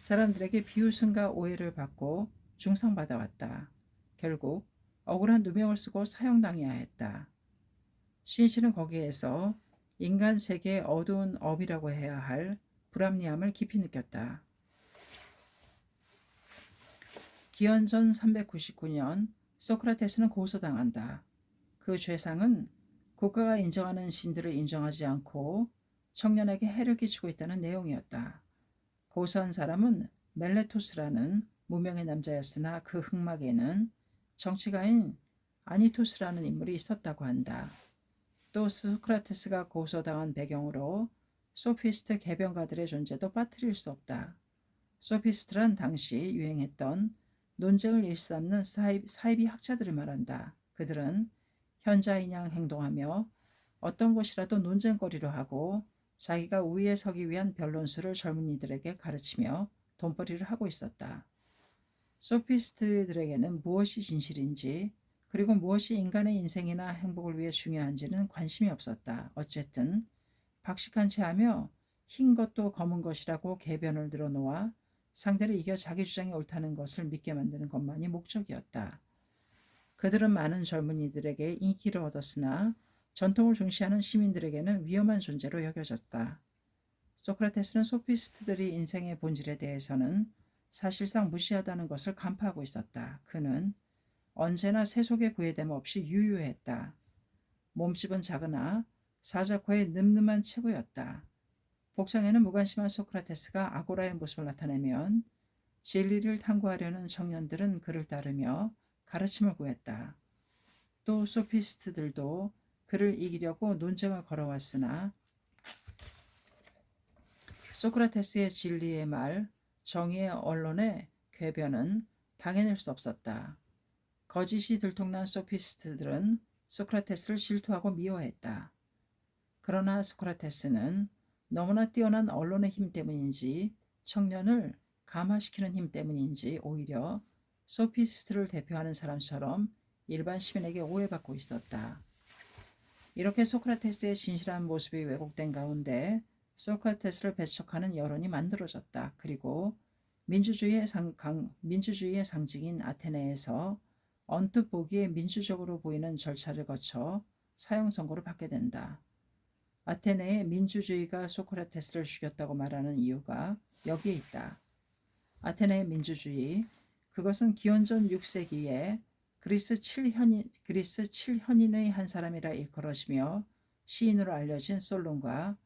사람들에게 비웃음과 오해를 받고 중상받아왔다. 결국 억울한 누명을 쓰고 사형당해야 했다. 신이치는 거기에서 인간 세계의 어두운 업이라고 해야 할 불합리함을 깊이 느꼈다. 기원전 399년 소크라테스는 고소당한다. 그 죄상은 국가가 인정하는 신들을 인정하지 않고 청년에게 해를 끼치고 있다는 내용이었다. 고소한 사람은 멜레토스라는 무명의 남자였으나 그 흑막에는 정치가인 아니토스라는 인물이 있었다고 한다. 또 소크라테스가 고소당한 배경으로 소피스트 개병가들의 존재도 빠뜨릴 수 없다. 소피스트란 당시 유행했던 논쟁을 일삼는 사이비 학자들을 말한다. 그들은 현자인양 행동하며 어떤 것이라도 논쟁거리로 하고 자기가 우위에 서기 위한 변론수를 젊은이들에게 가르치며 돈벌이를 하고 있었다. 소피스트들에게는 무엇이 진실인지 그리고 무엇이 인간의 인생이나 행복을 위해 중요한지는 관심이 없었다. 어쨌든 박식한 채 하며 흰 것도 검은 것이라고 궤변을 들어놓아 상대를 이겨 자기 주장이 옳다는 것을 믿게 만드는 것만이 목적이었다. 그들은 많은 젊은이들에게 인기를 얻었으나 전통을 중시하는 시민들에게는 위험한 존재로 여겨졌다. 소크라테스는 소피스트들이 인생의 본질에 대해서는 사실상 무시하다는 것을 간파하고 있었다. 그는 언제나 세속의 구애됨 없이 유유했다. 몸집은 작으나 사자코의 늠름한 체구였다. 복장에는 무관심한 소크라테스가 아고라의 모습을 나타내면 진리를 탐구하려는 청년들은 그를 따르며 가르침을 구했다. 또 소피스트들도 그를 이기려고 논쟁을 걸어왔으나 소크라테스의 진리의 말, 정의의 언론의 궤변은 당해낼 수 없었다. 거짓이 들통난 소피스트들은 소크라테스를 질투하고 미워했다. 그러나 소크라테스는 너무나 뛰어난 언론의 힘 때문인지 청년을 감화시키는 힘 때문인지 오히려 소피스트를 대표하는 사람처럼 일반 시민에게 오해받고 있었다. 이렇게 소크라테스의 진실한 모습이 왜곡된 가운데 소크라테스를 배척하는 여론이 만들어졌다. 그리고 민주주의의 상징인 아테네에서 언뜻 보기에 민주적으로 보이는 절차를 거쳐 사형 선고를 받게 된다. 아테네의 민주주의가 소크라테스를 죽였다고 말하는 이유가 여기에 있다. 아테네의 민주주의, 그것은 기원전 6세기에 그리스 7현인의 한 사람이라 일컬어지며 시인으로 알려진 솔론과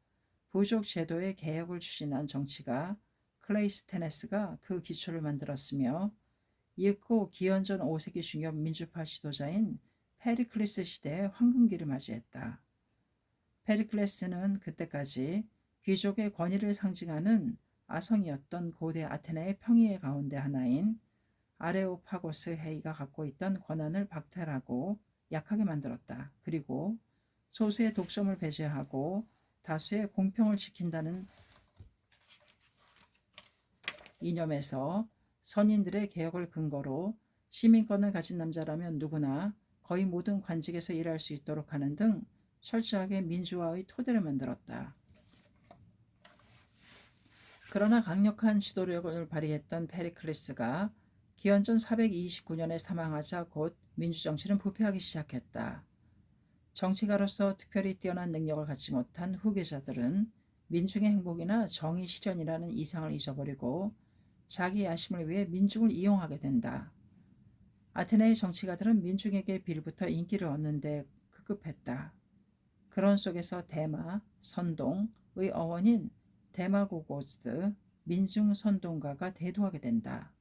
부족 제도의 개혁을 추진한 정치가 클레이스테네스가 그 기초를 만들었으며 이윽고 기원전 5세기 중엽 민주파 지도자인 페리클레스 시대의 황금기를 맞이했다. 페리클레스는 그때까지 귀족의 권위를 상징하는 아성이었던 고대 아테네의 평의의 가운데 하나인 아레오파고스 헤이가 갖고 있던 권한을 박탈하고 약하게 만들었다. 그리고 소수의 독점을 배제하고 다수의 공평을 지킨다는 이념에서 선인들의 개혁을 근거로 시민권을 가진 남자라면 누구나 거의 모든 관직에서 일할 수 있도록 하는 등 철저하게 민주화의 토대를 만들었다. 그러나 강력한 지도력을 발휘했던 페리클레스가 기원전 429년에 사망하자 곧 민주정치는 부패하기 시작했다. 정치가로서 특별히 뛰어난 능력을 갖지 못한 후계자들은 민중의 행복이나 정의 실현이라는 이상을 잊어버리고 자기 야심을 위해 민중을 이용하게 된다. 아테네의 정치가들은 민중에게 빌부터 인기를 얻는 데 급급했다. 그런 속에서 대마, 선동의 어원인 데마고고스, 민중선동가가 대두하게 된다.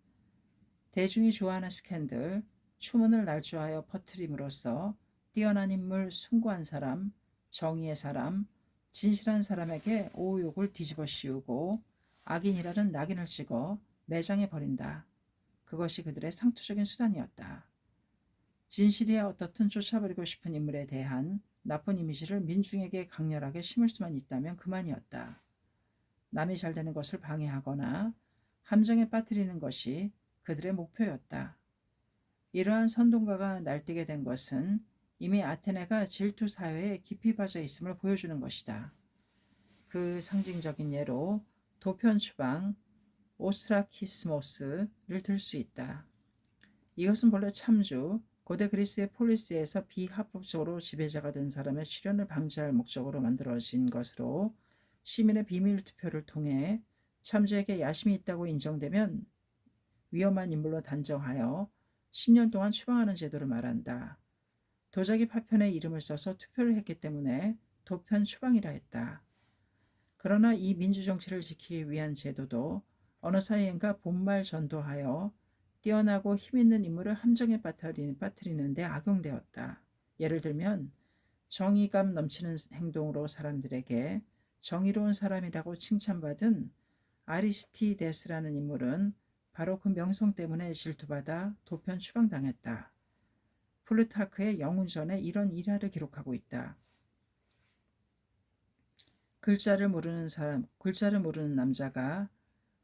대중이 좋아하는 스캔들, 추문을 날조하여 퍼뜨림으로써 뛰어난 인물, 숭고한 사람, 정의의 사람, 진실한 사람에게 오욕을 뒤집어 씌우고 악인이라는 낙인을 찍어 매장해 버린다. 그것이 그들의 상투적인 수단이었다. 진실이야 어떻든 쫓아버리고 싶은 인물에 대한 나쁜 이미지를 민중에게 강렬하게 심을 수만 있다면 그만이었다. 남이 잘 되는 것을 방해하거나 함정에 빠뜨리는 것이 그들의 목표였다. 이러한 선동가가 날뛰게 된 것은 이미 아테네가 질투 사회에 깊이 빠져 있음을 보여주는 것이다. 그 상징적인 예로 도편 추방 오스트라키스모스를 들 수 있다. 이것은 본래 참주, 고대 그리스의 폴리스에서 비합법적으로 지배자가 된 사람의 출현을 방지할 목적으로 만들어진 것으로 시민의 비밀 투표를 통해 참주에게 야심이 있다고 인정되면 위험한 인물로 단정하여 10년 동안 추방하는 제도를 말한다. 도자기 파편에 이름을 써서 투표를 했기 때문에 도편 추방이라 했다. 그러나 이 민주정치를 지키기 위한 제도도 어느 사이엔가 본말 전도하여 뛰어나고 힘있는 인물을 함정에 빠뜨리는 데 악용되었다. 예를 들면 정의감 넘치는 행동으로 사람들에게 정의로운 사람이라고 칭찬받은 아리스티데스라는 인물은 바로 그 명성 때문에 질투받아 도편 추방당했다. 플루타크의 영웅전에 이런 일화를 기록하고 있다. 글자를 모르는 남자가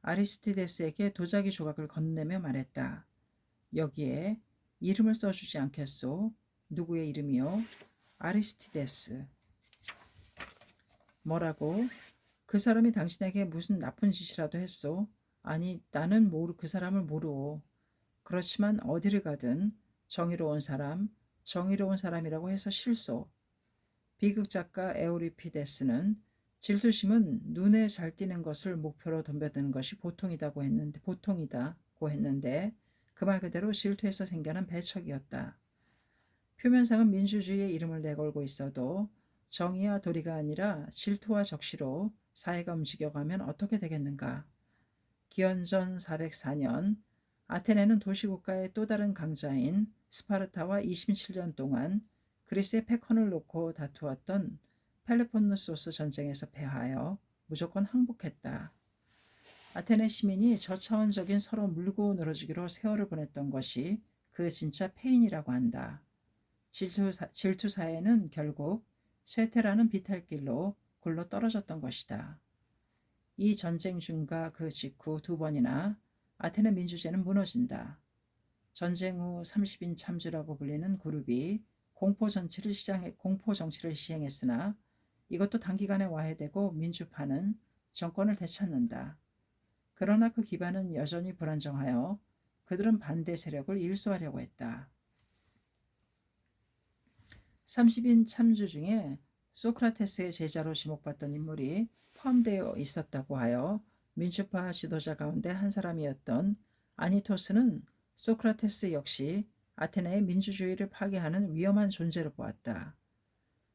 아리스티데스에게 도자기 조각을 건네며 말했다. 여기에 이름을 써주지 않겠소? 누구의 이름이요? 아리스티데스. 뭐라고? 그 사람이 당신에게 무슨 나쁜 짓이라도 했소? 아니, 나는 그 사람을 모르오. 그렇지만 어디를 가든 정의로운 사람이라고 해서 실소. 비극 작가 에우리피데스는 질투심은 눈에 잘 띄는 것을 목표로 덤벼드는 것이 보통이다고 했는데 그 말 그대로 질투에서 생겨난 배척이었다. 표면상은 민주주의의 이름을 내걸고 있어도 정의와 도리가 아니라 질투와 적시로 사회가 움직여가면 어떻게 되겠는가? 기원전 404년 아테네는 도시국가의 또 다른 강자인 스파르타와 27년 동안 그리스의 패권을 놓고 다투었던 펠로폰네소스 전쟁에서 패하여 무조건 항복했다. 아테네 시민이 저차원적인 서로 물고 늘어주기로 세월을 보냈던 것이 그 진짜 패인이라고 한다. 질투사회는 결국 쇠퇴라는 비탈길로 굴러 떨어졌던 것이다. 이 전쟁 중과 그 직후 2번이나 아테네 민주제는 무너진다. 전쟁 후 30인 참주라고 불리는 그룹이 공포 정치를 시행했으나 이것도 단기간에 와해되고 민주파는 정권을 되찾는다. 그러나 그 기반은 여전히 불안정하여 그들은 반대 세력을 일소하려고 했다. 30인 참주 중에 소크라테스의 제자로 지목받던 인물이 포함되어 있었다고 하여 민주파 지도자 가운데 한 사람이었던 아니토스는 소크라테스 역시 아테네의 민주주의를 파괴하는 위험한 존재로 보았다.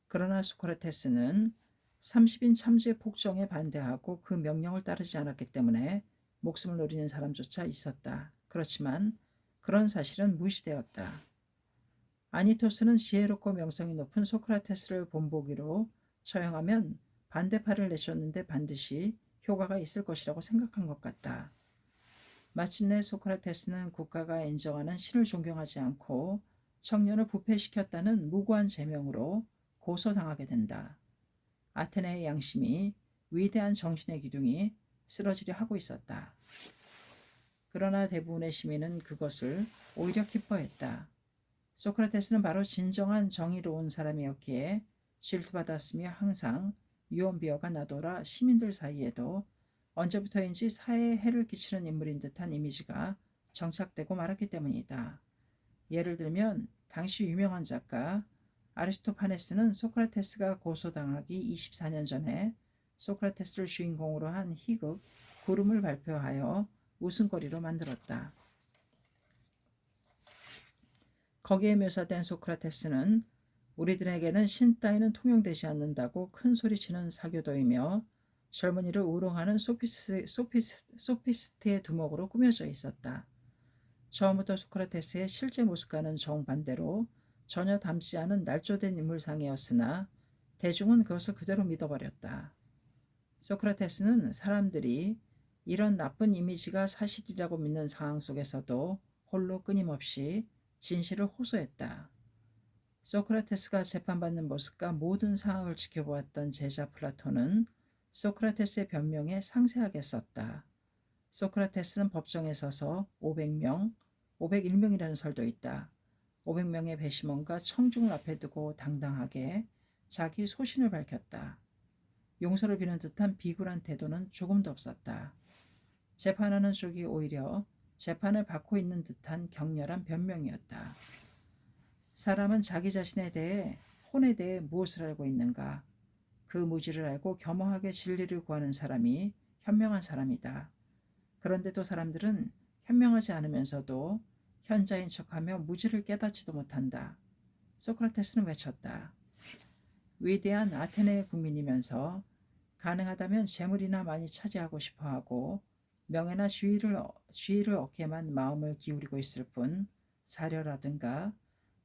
그러나 소크라테스는 30인 참주의 폭정에 반대하고 그 명령을 따르지 않았기 때문에 목숨을 노리는 사람조차 있었다. 그렇지만 그런 사실은 무시되었다. 아니토스는 지혜롭고 명성이 높은 소크라테스를 본보기로 처형하면 반대파를 내쫓는데 반드시 효과가 있을 것이라고 생각한 것 같다. 마침내 소크라테스는 국가가 인정하는 신을 존경하지 않고 청년을 부패시켰다는 무고한 제명으로 고소당하게 된다. 아테네의 양심이 위대한 정신의 기둥이 쓰러지려 하고 있었다. 그러나 대부분의 시민은 그것을 오히려 기뻐했다. 소크라테스는 바로 진정한 정의로운 사람이었기에 질투받았으며 항상 유언비어가 나돌아 시민들 사이에도 언제부터인지 사회에 해를 끼치는 인물인 듯한 이미지가 정착되고 말았기 때문이다. 예를 들면 당시 유명한 작가 아리스토파네스는 소크라테스가 고소당하기 24년 전에 소크라테스를 주인공으로 한 희극 구름을 발표하여 웃음거리로 만들었다. 거기에 묘사된 소크라테스는 우리들에게는 신 따위는 통용되지 않는다고 큰 소리치는 사교도이며 젊은이를 우롱하는 소피스트의 두목으로 꾸며져 있었다. 처음부터 소크라테스의 실제 모습과는 정반대로 전혀 닮지 않은 날조된 인물상이었으나 대중은 그것을 그대로 믿어버렸다. 소크라테스는 사람들이 이런 나쁜 이미지가 사실이라고 믿는 상황 속에서도 홀로 끊임없이 진실을 호소했다. 소크라테스가 재판받는 모습과 모든 상황을 지켜보았던 제자 플라톤은 소크라테스의 변명에 상세하게 썼다. 소크라테스는 법정에 서서 500명, 501명이라는 설도 있다. 500명의 배심원과 청중을 앞에 두고 당당하게 자기 소신을 밝혔다. 용서를 비는 듯한 비굴한 태도는 조금도 없었다. 재판하는 쪽이 오히려 재판을 받고 있는 듯한 격렬한 변명이었다. 사람은 자기 자신에 대해 혼에 대해 무엇을 알고 있는가? 그 무지를 알고 겸허하게 진리를 구하는 사람이 현명한 사람이다. 그런데도 사람들은 현명하지 않으면서도 현자인 척하며 무지를 깨닫지도 못한다. 소크라테스는 외쳤다. 위대한 아테네의 국민이면서 가능하다면 재물이나 많이 차지하고 싶어하고 명예나 지위를 얻게만 마음을 기울이고 있을 뿐 사려라든가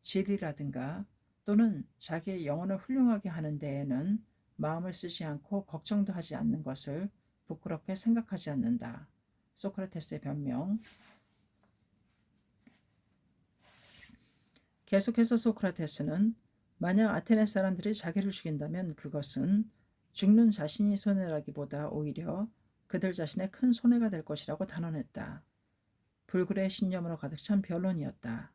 진리라든가 또는 자기의 영혼을 훌륭하게 하는 데에는 마음을 쓰지 않고 걱정도 하지 않는 것을 부끄럽게 생각하지 않는다. 소크라테스의 변명. 계속해서 소크라테스는 만약 아테네 사람들이 자기를 죽인다면 그것은 죽는 자신이 손해라기보다 오히려 그들 자신의 큰 손해가 될 것이라고 단언했다. 불굴의 신념으로 가득 찬 변론이었다.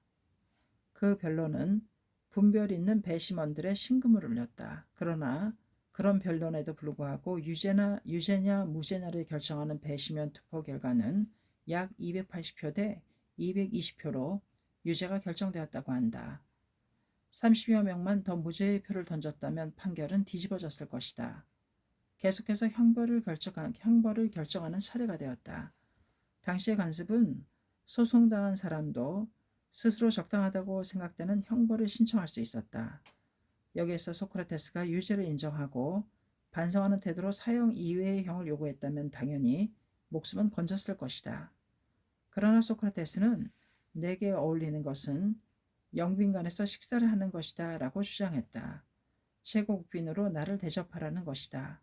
그 변론은 분별 있는 배심원들의 심금을 울렸다. 그러나 그런 변론에도 불구하고 유죄냐 무죄냐를 결정하는 배심원 투표 결과는 약 280표 대 220표로 유죄가 결정되었다고 한다. 30여 명만 더 무죄의 표를 던졌다면 판결은 뒤집어졌을 것이다. 계속해서 형벌을 결정하는 차례가 되었다. 당시의 관습은 소송당한 사람도 스스로 적당하다고 생각되는 형벌을 신청할 수 있었다. 여기에서 소크라테스가 유죄를 인정하고 반성하는 태도로 사형 이외의 형을 요구했다면 당연히 목숨은 건졌을 것이다. 그러나 소크라테스는 내게 어울리는 것은 영빈관에서 식사를 하는 것이다 라고 주장했다. 최고국빈으로 나를 대접하라는 것이다.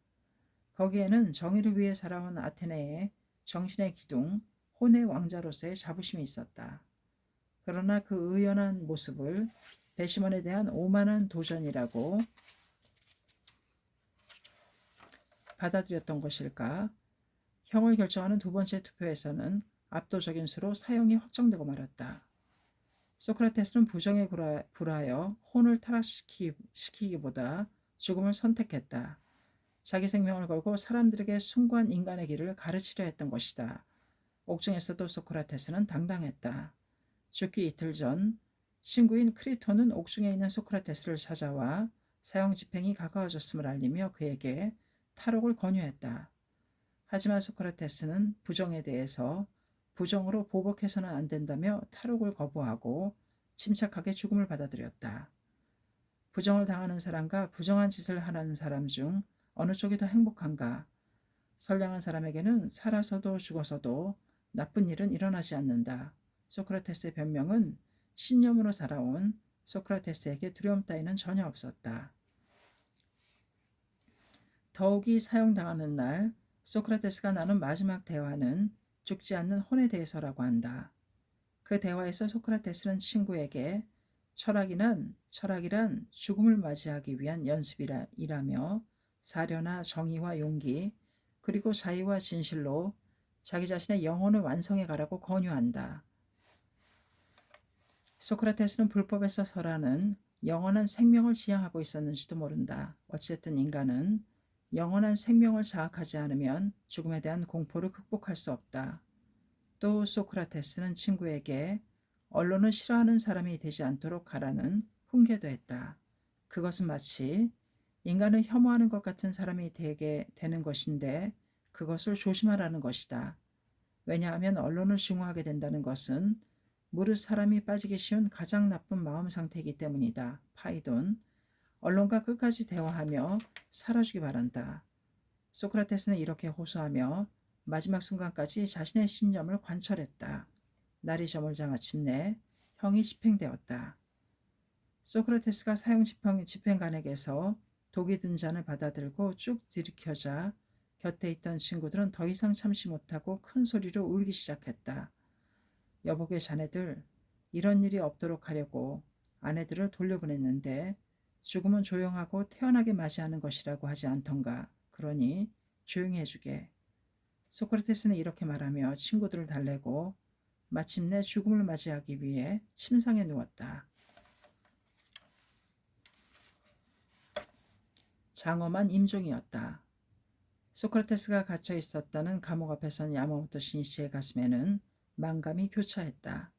거기에는 정의를 위해 살아온 아테네의 정신의 기둥, 혼의 왕자로서의 자부심이 있었다. 그러나 그 의연한 모습을 배심원에 대한 오만한 도전이라고 받아들였던 것일까? 형을 결정하는 두 번째 투표에서는 압도적인 수로 사형이 확정되고 말았다. 소크라테스는 부정에 굴하여 혼을 타락시키기보다 죽음을 선택했다. 자기 생명을 걸고 사람들에게 숭고한 인간의 길을 가르치려 했던 것이다. 옥중에서도 소크라테스는 당당했다. 죽기 이틀 전 친구인 크리톤은 옥중에 있는 소크라테스를 찾아와 사형 집행이 가까워졌음을 알리며 그에게 탈옥을 권유했다. 하지만 소크라테스는 부정에 대해서 부정으로 보복해서는 안 된다며 탈옥을 거부하고 침착하게 죽음을 받아들였다. 부정을 당하는 사람과 부정한 짓을 하는 사람 중 어느 쪽이 더 행복한가? 선량한 사람에게는 살아서도 죽어서도 나쁜 일은 일어나지 않는다. 소크라테스의 변명은 신념으로 살아온 소크라테스에게 두려움 따위는 전혀 없었다. 더욱이 사형당하는 날 소크라테스가 나눈 마지막 대화는 죽지 않는 혼에 대해서라고 한다. 그 대화에서 소크라테스는 친구에게 철학이란 죽음을 맞이하기 위한 연습이라며 사려나 정의와 용기 그리고 자유와 진실로 자기 자신의 영혼을 완성해 가라고 권유한다. 소크라테스는 불법에서 설하는 영원한 생명을 지향하고 있었는지도 모른다. 어쨌든 인간은 영원한 생명을 자학하지 않으면 죽음에 대한 공포를 극복할 수 없다. 또 소크라테스는 친구에게 언론을 싫어하는 사람이 되지 않도록 하라는 훈계도 했다. 그것은 마치 인간을 혐오하는 것 같은 사람이 되게 되는 것인데 그것을 조심하라는 것이다. 왜냐하면 언론을 증오하게 된다는 것은 무릇 사람이 빠지기 쉬운 가장 나쁜 마음 상태이기 때문이다. 파이돈, 언론과 끝까지 대화하며 살아주기 바란다. 소크라테스는 이렇게 호소하며 마지막 순간까지 자신의 신념을 관철했다. 날이 저물자 마침내 형이 집행되었다. 소크라테스가 사형 집행관에게서 독이 든 잔을 받아들고 쭉 들이켜자 곁에 있던 친구들은 더 이상 참지 못하고 큰 소리로 울기 시작했다. 여보게 자네들 이런 일이 없도록 하려고 아내들을 돌려보냈는데 죽음은 조용하고 태연하게 맞이하는 것이라고 하지 않던가. 그러니 조용히 해주게. 소크라테스는 이렇게 말하며 친구들을 달래고 마침내 죽음을 맞이하기 위해 침상에 누웠다. 장엄한 임종이었다. 소크라테스가 갇혀 있었다는 감옥 앞에 선 야마모토 신이치의 가슴에는 만감이 교차했다.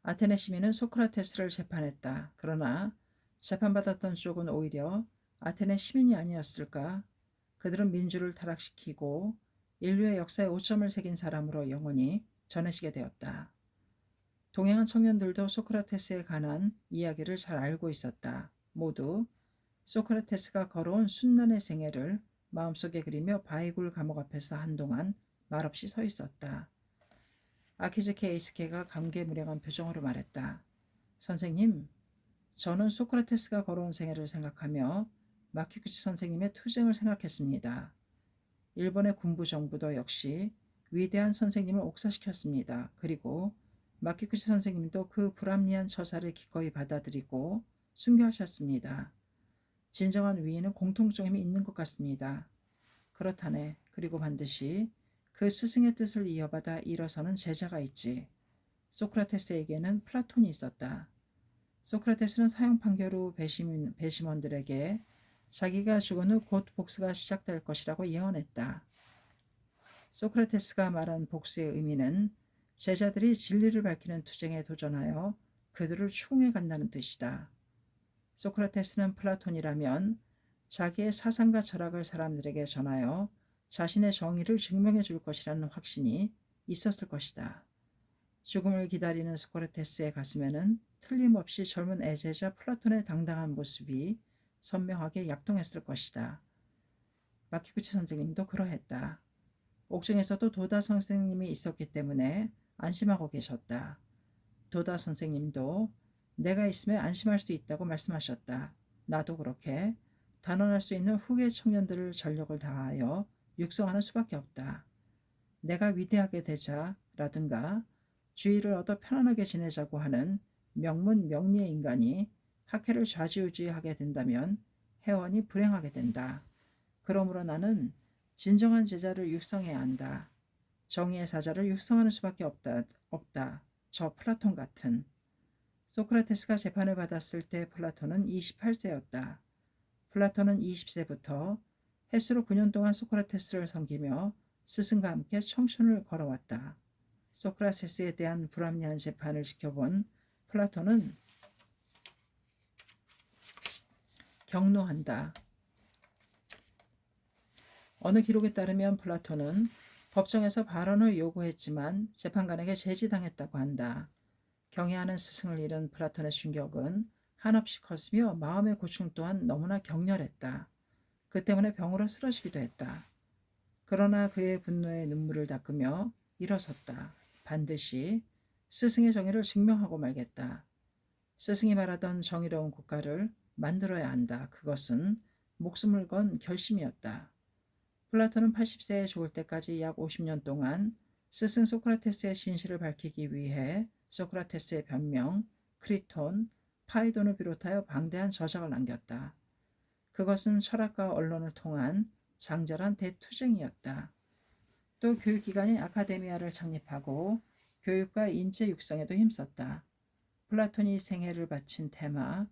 아테네 시민은 소크라테스를 재판했다. 그러나 재판받았던 쪽은 오히려 아테네 시민이 아니었을까? 그들은 민주를 타락시키고 인류의 역사에 오점을 새긴 사람으로 영원히 전해지게 되었다. 동행한 청년들도 소크라테스에 관한 이야기를 잘 알고 있었다. 모두 소크라테스가 걸어온 순난의 생애를 마음속에 그리며 바이굴 감옥 앞에서 한동안 말없이 서 있었다. 아키즈케 에이스케가 감개무량한 표정으로 말했다. 선생님, 저는 소크라테스가 걸어온 생애를 생각하며 마키구치 선생님의 투쟁을 생각했습니다. 일본의 군부 정부도 역시 위대한 선생님을 옥사시켰습니다. 그리고 마키구치 선생님도 그 불합리한 처사를 기꺼이 받아들이고 순교하셨습니다. 진정한 위인은 공통점이 있는 것 같습니다. 그렇다네. 그리고 반드시 그 스승의 뜻을 이어받아 일어서는 제자가 있지. 소크라테스에게는 플라톤이 있었다. 소크라테스는 사형 판결 후 배심원들에게 자기가 죽은 후 곧 복수가 시작될 것이라고 예언했다. 소크라테스가 말한 복수의 의미는 제자들이 진리를 밝히는 투쟁에 도전하여 그들을 추궁해 간다는 뜻이다. 소크라테스는 플라톤이라면 자기의 사상과 철학을 사람들에게 전하여 자신의 정의를 증명해 줄 것이라는 확신이 있었을 것이다. 죽음을 기다리는 소크라테스의 가슴에는 틀림없이 젊은 애제자 플라톤의 당당한 모습이 선명하게 약동했을 것이다. 마키구치 선생님도 그러했다. 옥중에서도 도다 선생님이 있었기 때문에 안심하고 계셨다. 도다 선생님도 내가 있음에 안심할 수 있다고 말씀하셨다. 나도 그렇게 단언할 수 있는 후계 청년들을 전력을 다하여 육성하는 수밖에 없다. 내가 위대하게 되자라든가 주의를 얻어 편안하게 지내자고 하는 명문 명리의 인간이 학회를 좌지우지하게 된다면 회원이 불행하게 된다. 그러므로 나는 진정한 제자를 육성해야 한다. 정의의 사자를 육성하는 수밖에 없다. 저 플라톤 같은. 소크라테스가 재판을 받았을 때 플라톤은 28세였다. 플라톤은 20세부터 햇수로 9년 동안 소크라테스를 섬기며 스승과 함께 청춘을 걸어왔다. 소크라테스에 대한 불합리한 재판을 지켜본 플라톤은 경노한다. 어느 기록에 따르면 플라톤은 법정에서 발언을 요구했지만 재판관에게 제지당했다고 한다. 경애하는 스승을 잃은 플라톤의 충격은 한없이 컸으며 마음의 고충 또한 너무나 격렬했다. 그 때문에 병으로 쓰러지기도 했다. 그러나 그의 분노의 눈물을 닦으며 일어섰다. 반드시 스승의 정의를 증명하고 말겠다. 스승이 말하던 정의로운 국가를 만들어야 한다. 그것은 목숨을 건 결심이었다. 플라톤은 80세에 죽을 때까지 약 50년 동안 스승 소크라테스의 진실을 밝히기 위해 소크라테스의 변명, 크리톤, 파이돈을 비롯하여 방대한 저작을 남겼다. 그것은 철학과 언론을 통한 장절한 대투쟁이었다. 또 교육기관인 아카데미아를 창립하고 교육과 인재 육성에도 힘썼다. 플라톤이 생애를 바친 테마,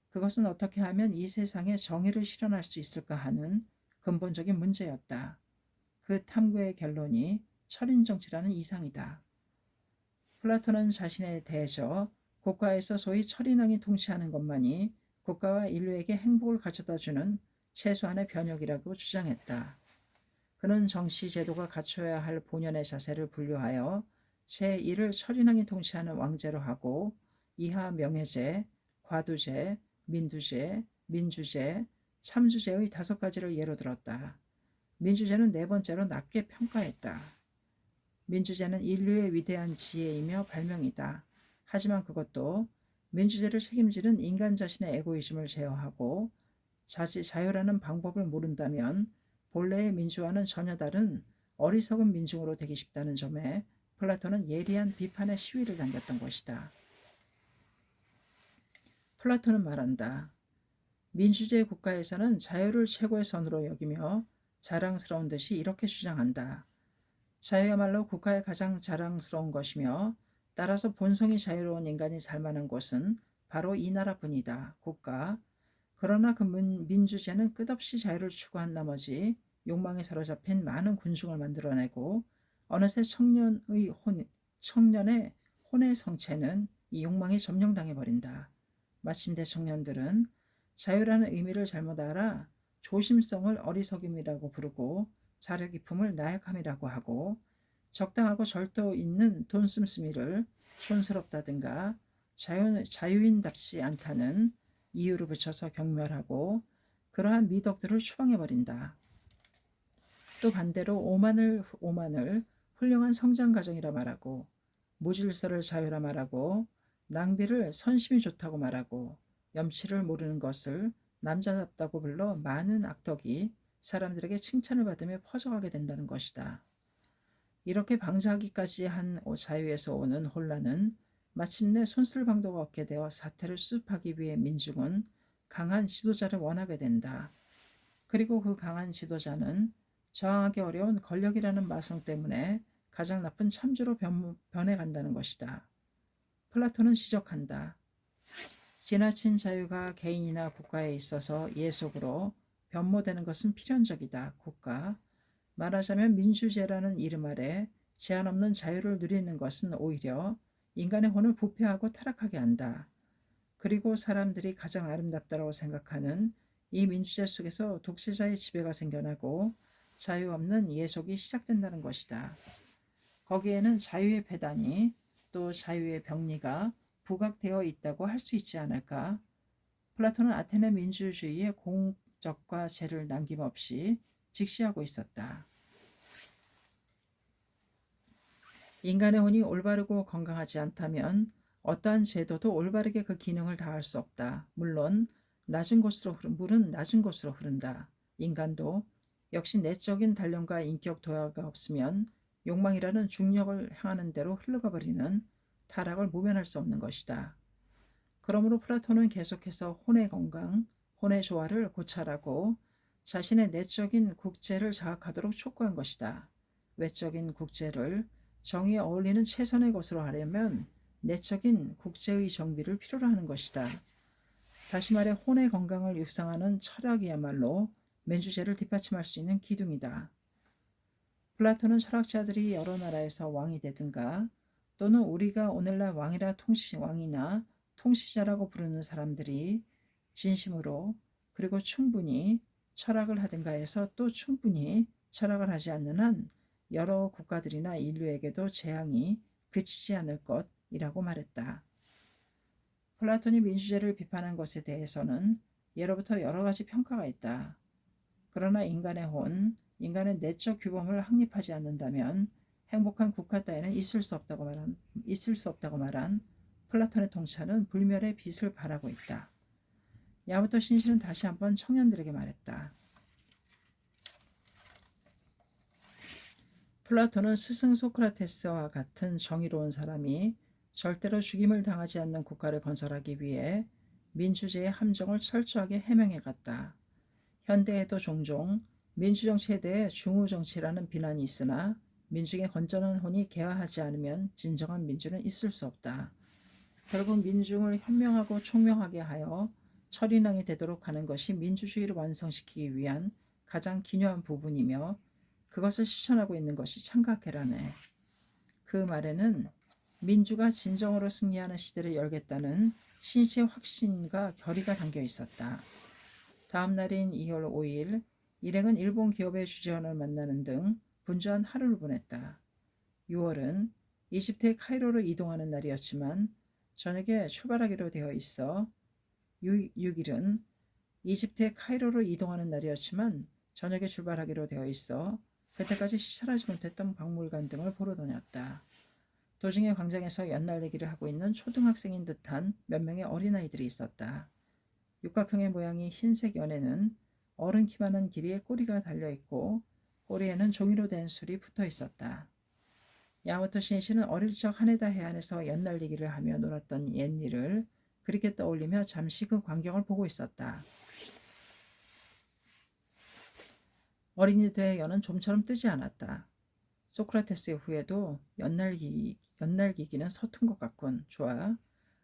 그것은 어떻게 하면 이 세상에 정의를 실현할 수 있을까 하는 근본적인 문제였다. 그 탐구의 결론이 철인정치라는 이상이다. 플라톤은 자신에 대해서 국가에서 소위 철인왕이 통치하는 것만이 국가와 인류에게 행복을 가져다주는 최소한의 변혁이라고 주장했다. 그는 정치 제도가 갖춰야 할 본연의 자세를 분류하여 제1을 철인왕이 통치하는 왕제로 하고 이하 명예제, 과두제, 민두제, 민주제, 참주제의 5가지를 예로 들었다. 민주제는 네 번째로 낮게 평가했다. 민주제는 인류의 위대한 지혜이며 발명이다. 하지만 그것도 민주제를 책임지는 인간 자신의 에고이즘을 제어하고 자유라는 방법을 모른다면 본래의 민주와는 전혀 다른 어리석은 민중으로 되기 쉽다는 점에 플라톤은 예리한 비판의 시위를 당겼던 것이다. 플라톤은 말한다. 민주주의 국가에서는 자유를 최고의 선으로 여기며 자랑스러운 듯이 이렇게 주장한다. 자유야말로 국가의 가장 자랑스러운 것이며 따라서 본성이 자유로운 인간이 살 만한 곳은 바로 이 나라뿐이다. 국가. 그러나 그 민주제는 끝없이 자유를 추구한 나머지 욕망에 사로잡힌 많은 군중을 만들어내고 어느새 청년의 혼의 성체는 이 욕망에 점령당해버린다. 마침내 청년들은 자유라는 의미를 잘못 알아 조심성을 어리석임이라고 부르고 사려 깊음을 나약함이라고 하고 적당하고 절도 있는 돈 씀씀이를 촌스럽다든가 자유인답지 않다는 이유를 붙여서 경멸하고 그러한 미덕들을 추방해버린다. 또 반대로 오만을 훌륭한 성장 과정이라 말하고 무질서를 자유라 말하고 낭비를 선심이 좋다고 말하고 염치를 모르는 것을 남자답다고 불러 많은 악덕이 사람들에게 칭찬을 받으며 퍼져가게 된다는 것이다. 이렇게 방자하기까지 한 자유에서 오는 혼란은 마침내 손쓸방도가 없게 되어 사태를 수습하기 위해 민중은 강한 지도자를 원하게 된다. 그리고 그 강한 지도자는 저항하기 어려운 권력이라는 마성 때문에 가장 나쁜 참주로 변해간다는 것이다. 플라톤은 지적한다. 지나친 자유가 개인이나 국가에 있어서 예속으로 변모되는 것은 필연적이다. 국가. 말하자면 민주제라는 이름 아래 제한 없는 자유를 누리는 것은 오히려 인간의 혼을 부패하고 타락하게 한다. 그리고 사람들이 가장 아름답다고 생각하는 이 민주제 속에서 독재자의 지배가 생겨나고 자유 없는 예속이 시작된다는 것이다. 거기에는 자유의 폐단이 또 자유의 병리가 부각되어 있다고 할 수 있지 않을까? 플라톤은 아테네 민주주의의 공적과 죄를 남김없이 직시하고 있었다. 인간의 혼이 올바르고 건강하지 않다면 어떠한 제도도 올바르게 그 기능을 다할 수 없다. 물은 낮은 곳으로 흐른다. 인간도 역시 내적인 단련과 인격 도야가 없으면 욕망이라는 중력을 향하는 대로 흘러가 버리는 타락을 모면할 수 없는 것이다. 그러므로 플라톤은 계속해서 혼의 건강, 혼의 조화를 고찰하고 자신의 내적인 국제를 자각하도록 촉구한 것이다. 외적인 국제를 정의에 어울리는 최선의 것으로 하려면 내적인 국제의 정비를 필요로 하는 것이다. 다시 말해 혼의 건강을 육상하는 철학이야말로 민주제를 뒷받침할 수 있는 기둥이다. 플라톤은 철학자들이 여러 나라에서 왕이 되든가 또는 우리가 오늘날 왕이나 통치자라고 부르는 사람들이 진심으로 그리고 충분히 철학을 하든가 해서 또 충분히 철학을 하지 않는 한 여러 국가들이나 인류에게도 재앙이 그치지 않을 것이라고 말했다. 플라톤이 민주제를 비판한 것에 대해서는 예로부터 여러 가지 평가가 있다. 그러나 인간의 인간의 내적 규범을 확립하지 않는다면 행복한 국가 따위는 있을 수 없다고 말한 플라톤의 통찰은 불멸의 빛을 발하고 있다. 야부터 신실은 다시 한번 청년들에게 말했다. 플라톤은 스승 소크라테스와 같은 정의로운 사람이 절대로 죽임을 당하지 않는 국가를 건설하기 위해 민주제의 함정을 철저하게 해명해 갔다. 현대에도 종종 민주정치에 대해 중우정치라는 비난이 있으나 민중의 건전한 혼이 개화하지 않으면 진정한 민주는 있을 수 없다. 결국 민중을 현명하고 총명하게 하여 철인왕이 되도록 하는 것이 민주주의를 완성시키기 위한 가장 기묘한 부분이며 그것을 실천하고 있는 것이 창각해라네. 그 말에는 민주가 진정으로 승리하는 시대를 열겠다는 신시의 확신과 결의가 담겨 있었다. 다음 날인 2월 5일 일행은 일본 기업의 주재원을 만나는 등 분주한 하루를 보냈다. 6월은 이집트의 카이로로 이동하는 날이었지만 저녁에 출발하기로 되어 있어 6일은 이집트의 카이로로 이동하는 날이었지만 저녁에 출발하기로 되어 있어 그때까지 시찰하지 못했던 박물관 등을 보러 다녔다. 도중에 광장에서 연날내기를 하고 있는 초등학생인 듯한 몇 명의 어린아이들이 있었다. 육각형의 모양이 흰색 연애는 어른 키만한 길이에 꼬리가 달려있고 꼬리에는 종이로 된 술이 붙어 있었다. 야마토 신씨는 어릴 적 하네다 해안에서 연날리기를 하며 놀았던 옛일을 그렇게 떠올리며 잠시 그 광경을 보고 있었다. 어린이들의 연은 좀처럼 뜨지 않았다. 소크라테스의 후에도 연날기기는 서툰 것 같군. 좋아.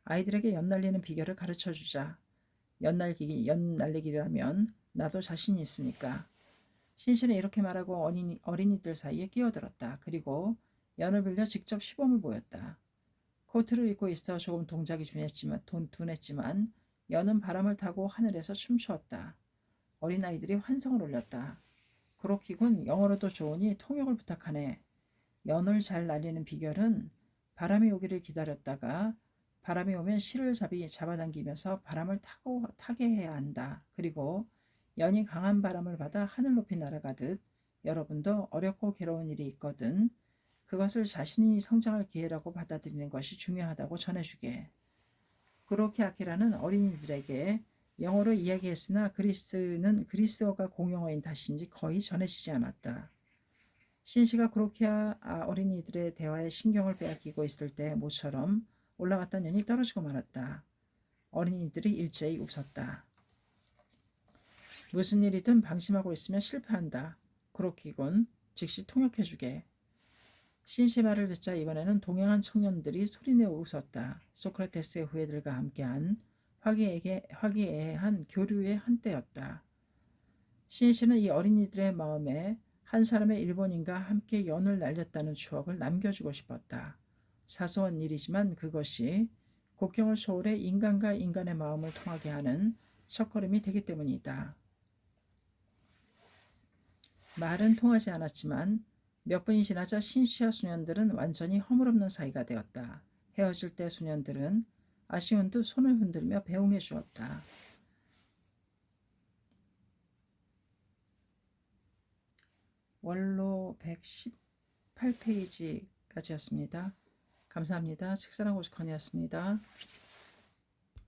아이들에게 연날리는 비결을 가르쳐주자. 연날리기라면 나도 자신이 있으니까. 신신은 이렇게 말하고 어린이들 사이에 끼어들었다. 그리고 연을 빌려 직접 시범을 보였다. 코트를 입고 있어 조금 동작이 둔했지만 연은 바람을 타고 하늘에서 춤추었다. 어린아이들이 환성을 올렸다. 그렇기군. 영어로도 좋으니 통역을 부탁하네. 연을 잘 날리는 비결은 바람이 오기를 기다렸다가 바람이 오면 실을 잡아당기면서 바람을 타게 해야 한다. 그리고 연이 강한 바람을 받아 하늘 높이 날아가듯 여러분도 어렵고 괴로운 일이 있거든. 그것을 자신이 성장할 기회라고 받아들이는 것이 중요하다고 전해주게. 그렇게 아키라는 어린이들에게 영어로 이야기했으나 그리스어가 공용어인 탓인지 거의 전해지지 않았다. 신씨가 그렇게 어린이들의 대화에 신경을 빼앗기고 있을 때 모처럼 올라갔던 연이 떨어지고 말았다. 어린이들이 일제히 웃었다. 무슨 일이든 방심하고 있으면 실패한다. 그렇기군. 즉시 통역해주게. 신씨 말을 듣자 이번에는 동행한 청년들이 소리내어 웃었다. 소크라테스의 후예들과 함께한 화기애애한 교류의 한때였다. 신씨는 이 어린이들의 마음에 한 사람의 일본인과 함께 연을 날렸다는 추억을 남겨주고 싶었다. 사소한 일이지만 그것이 국경을 초월해 인간과 인간의 마음을 통하게 하는 첫걸음이 되기 때문이다. 말은 통하지 않았지만 몇 분이 지나자 신씨와 소년들은 완전히 허물없는 사이가 되었다. 헤어질 때 소년들은 아쉬운 듯 손을 흔들며 배웅해 주었다. 원로 118페이지까지였습니다. 감사합니다. 책사랑 오죽헌이었습니다.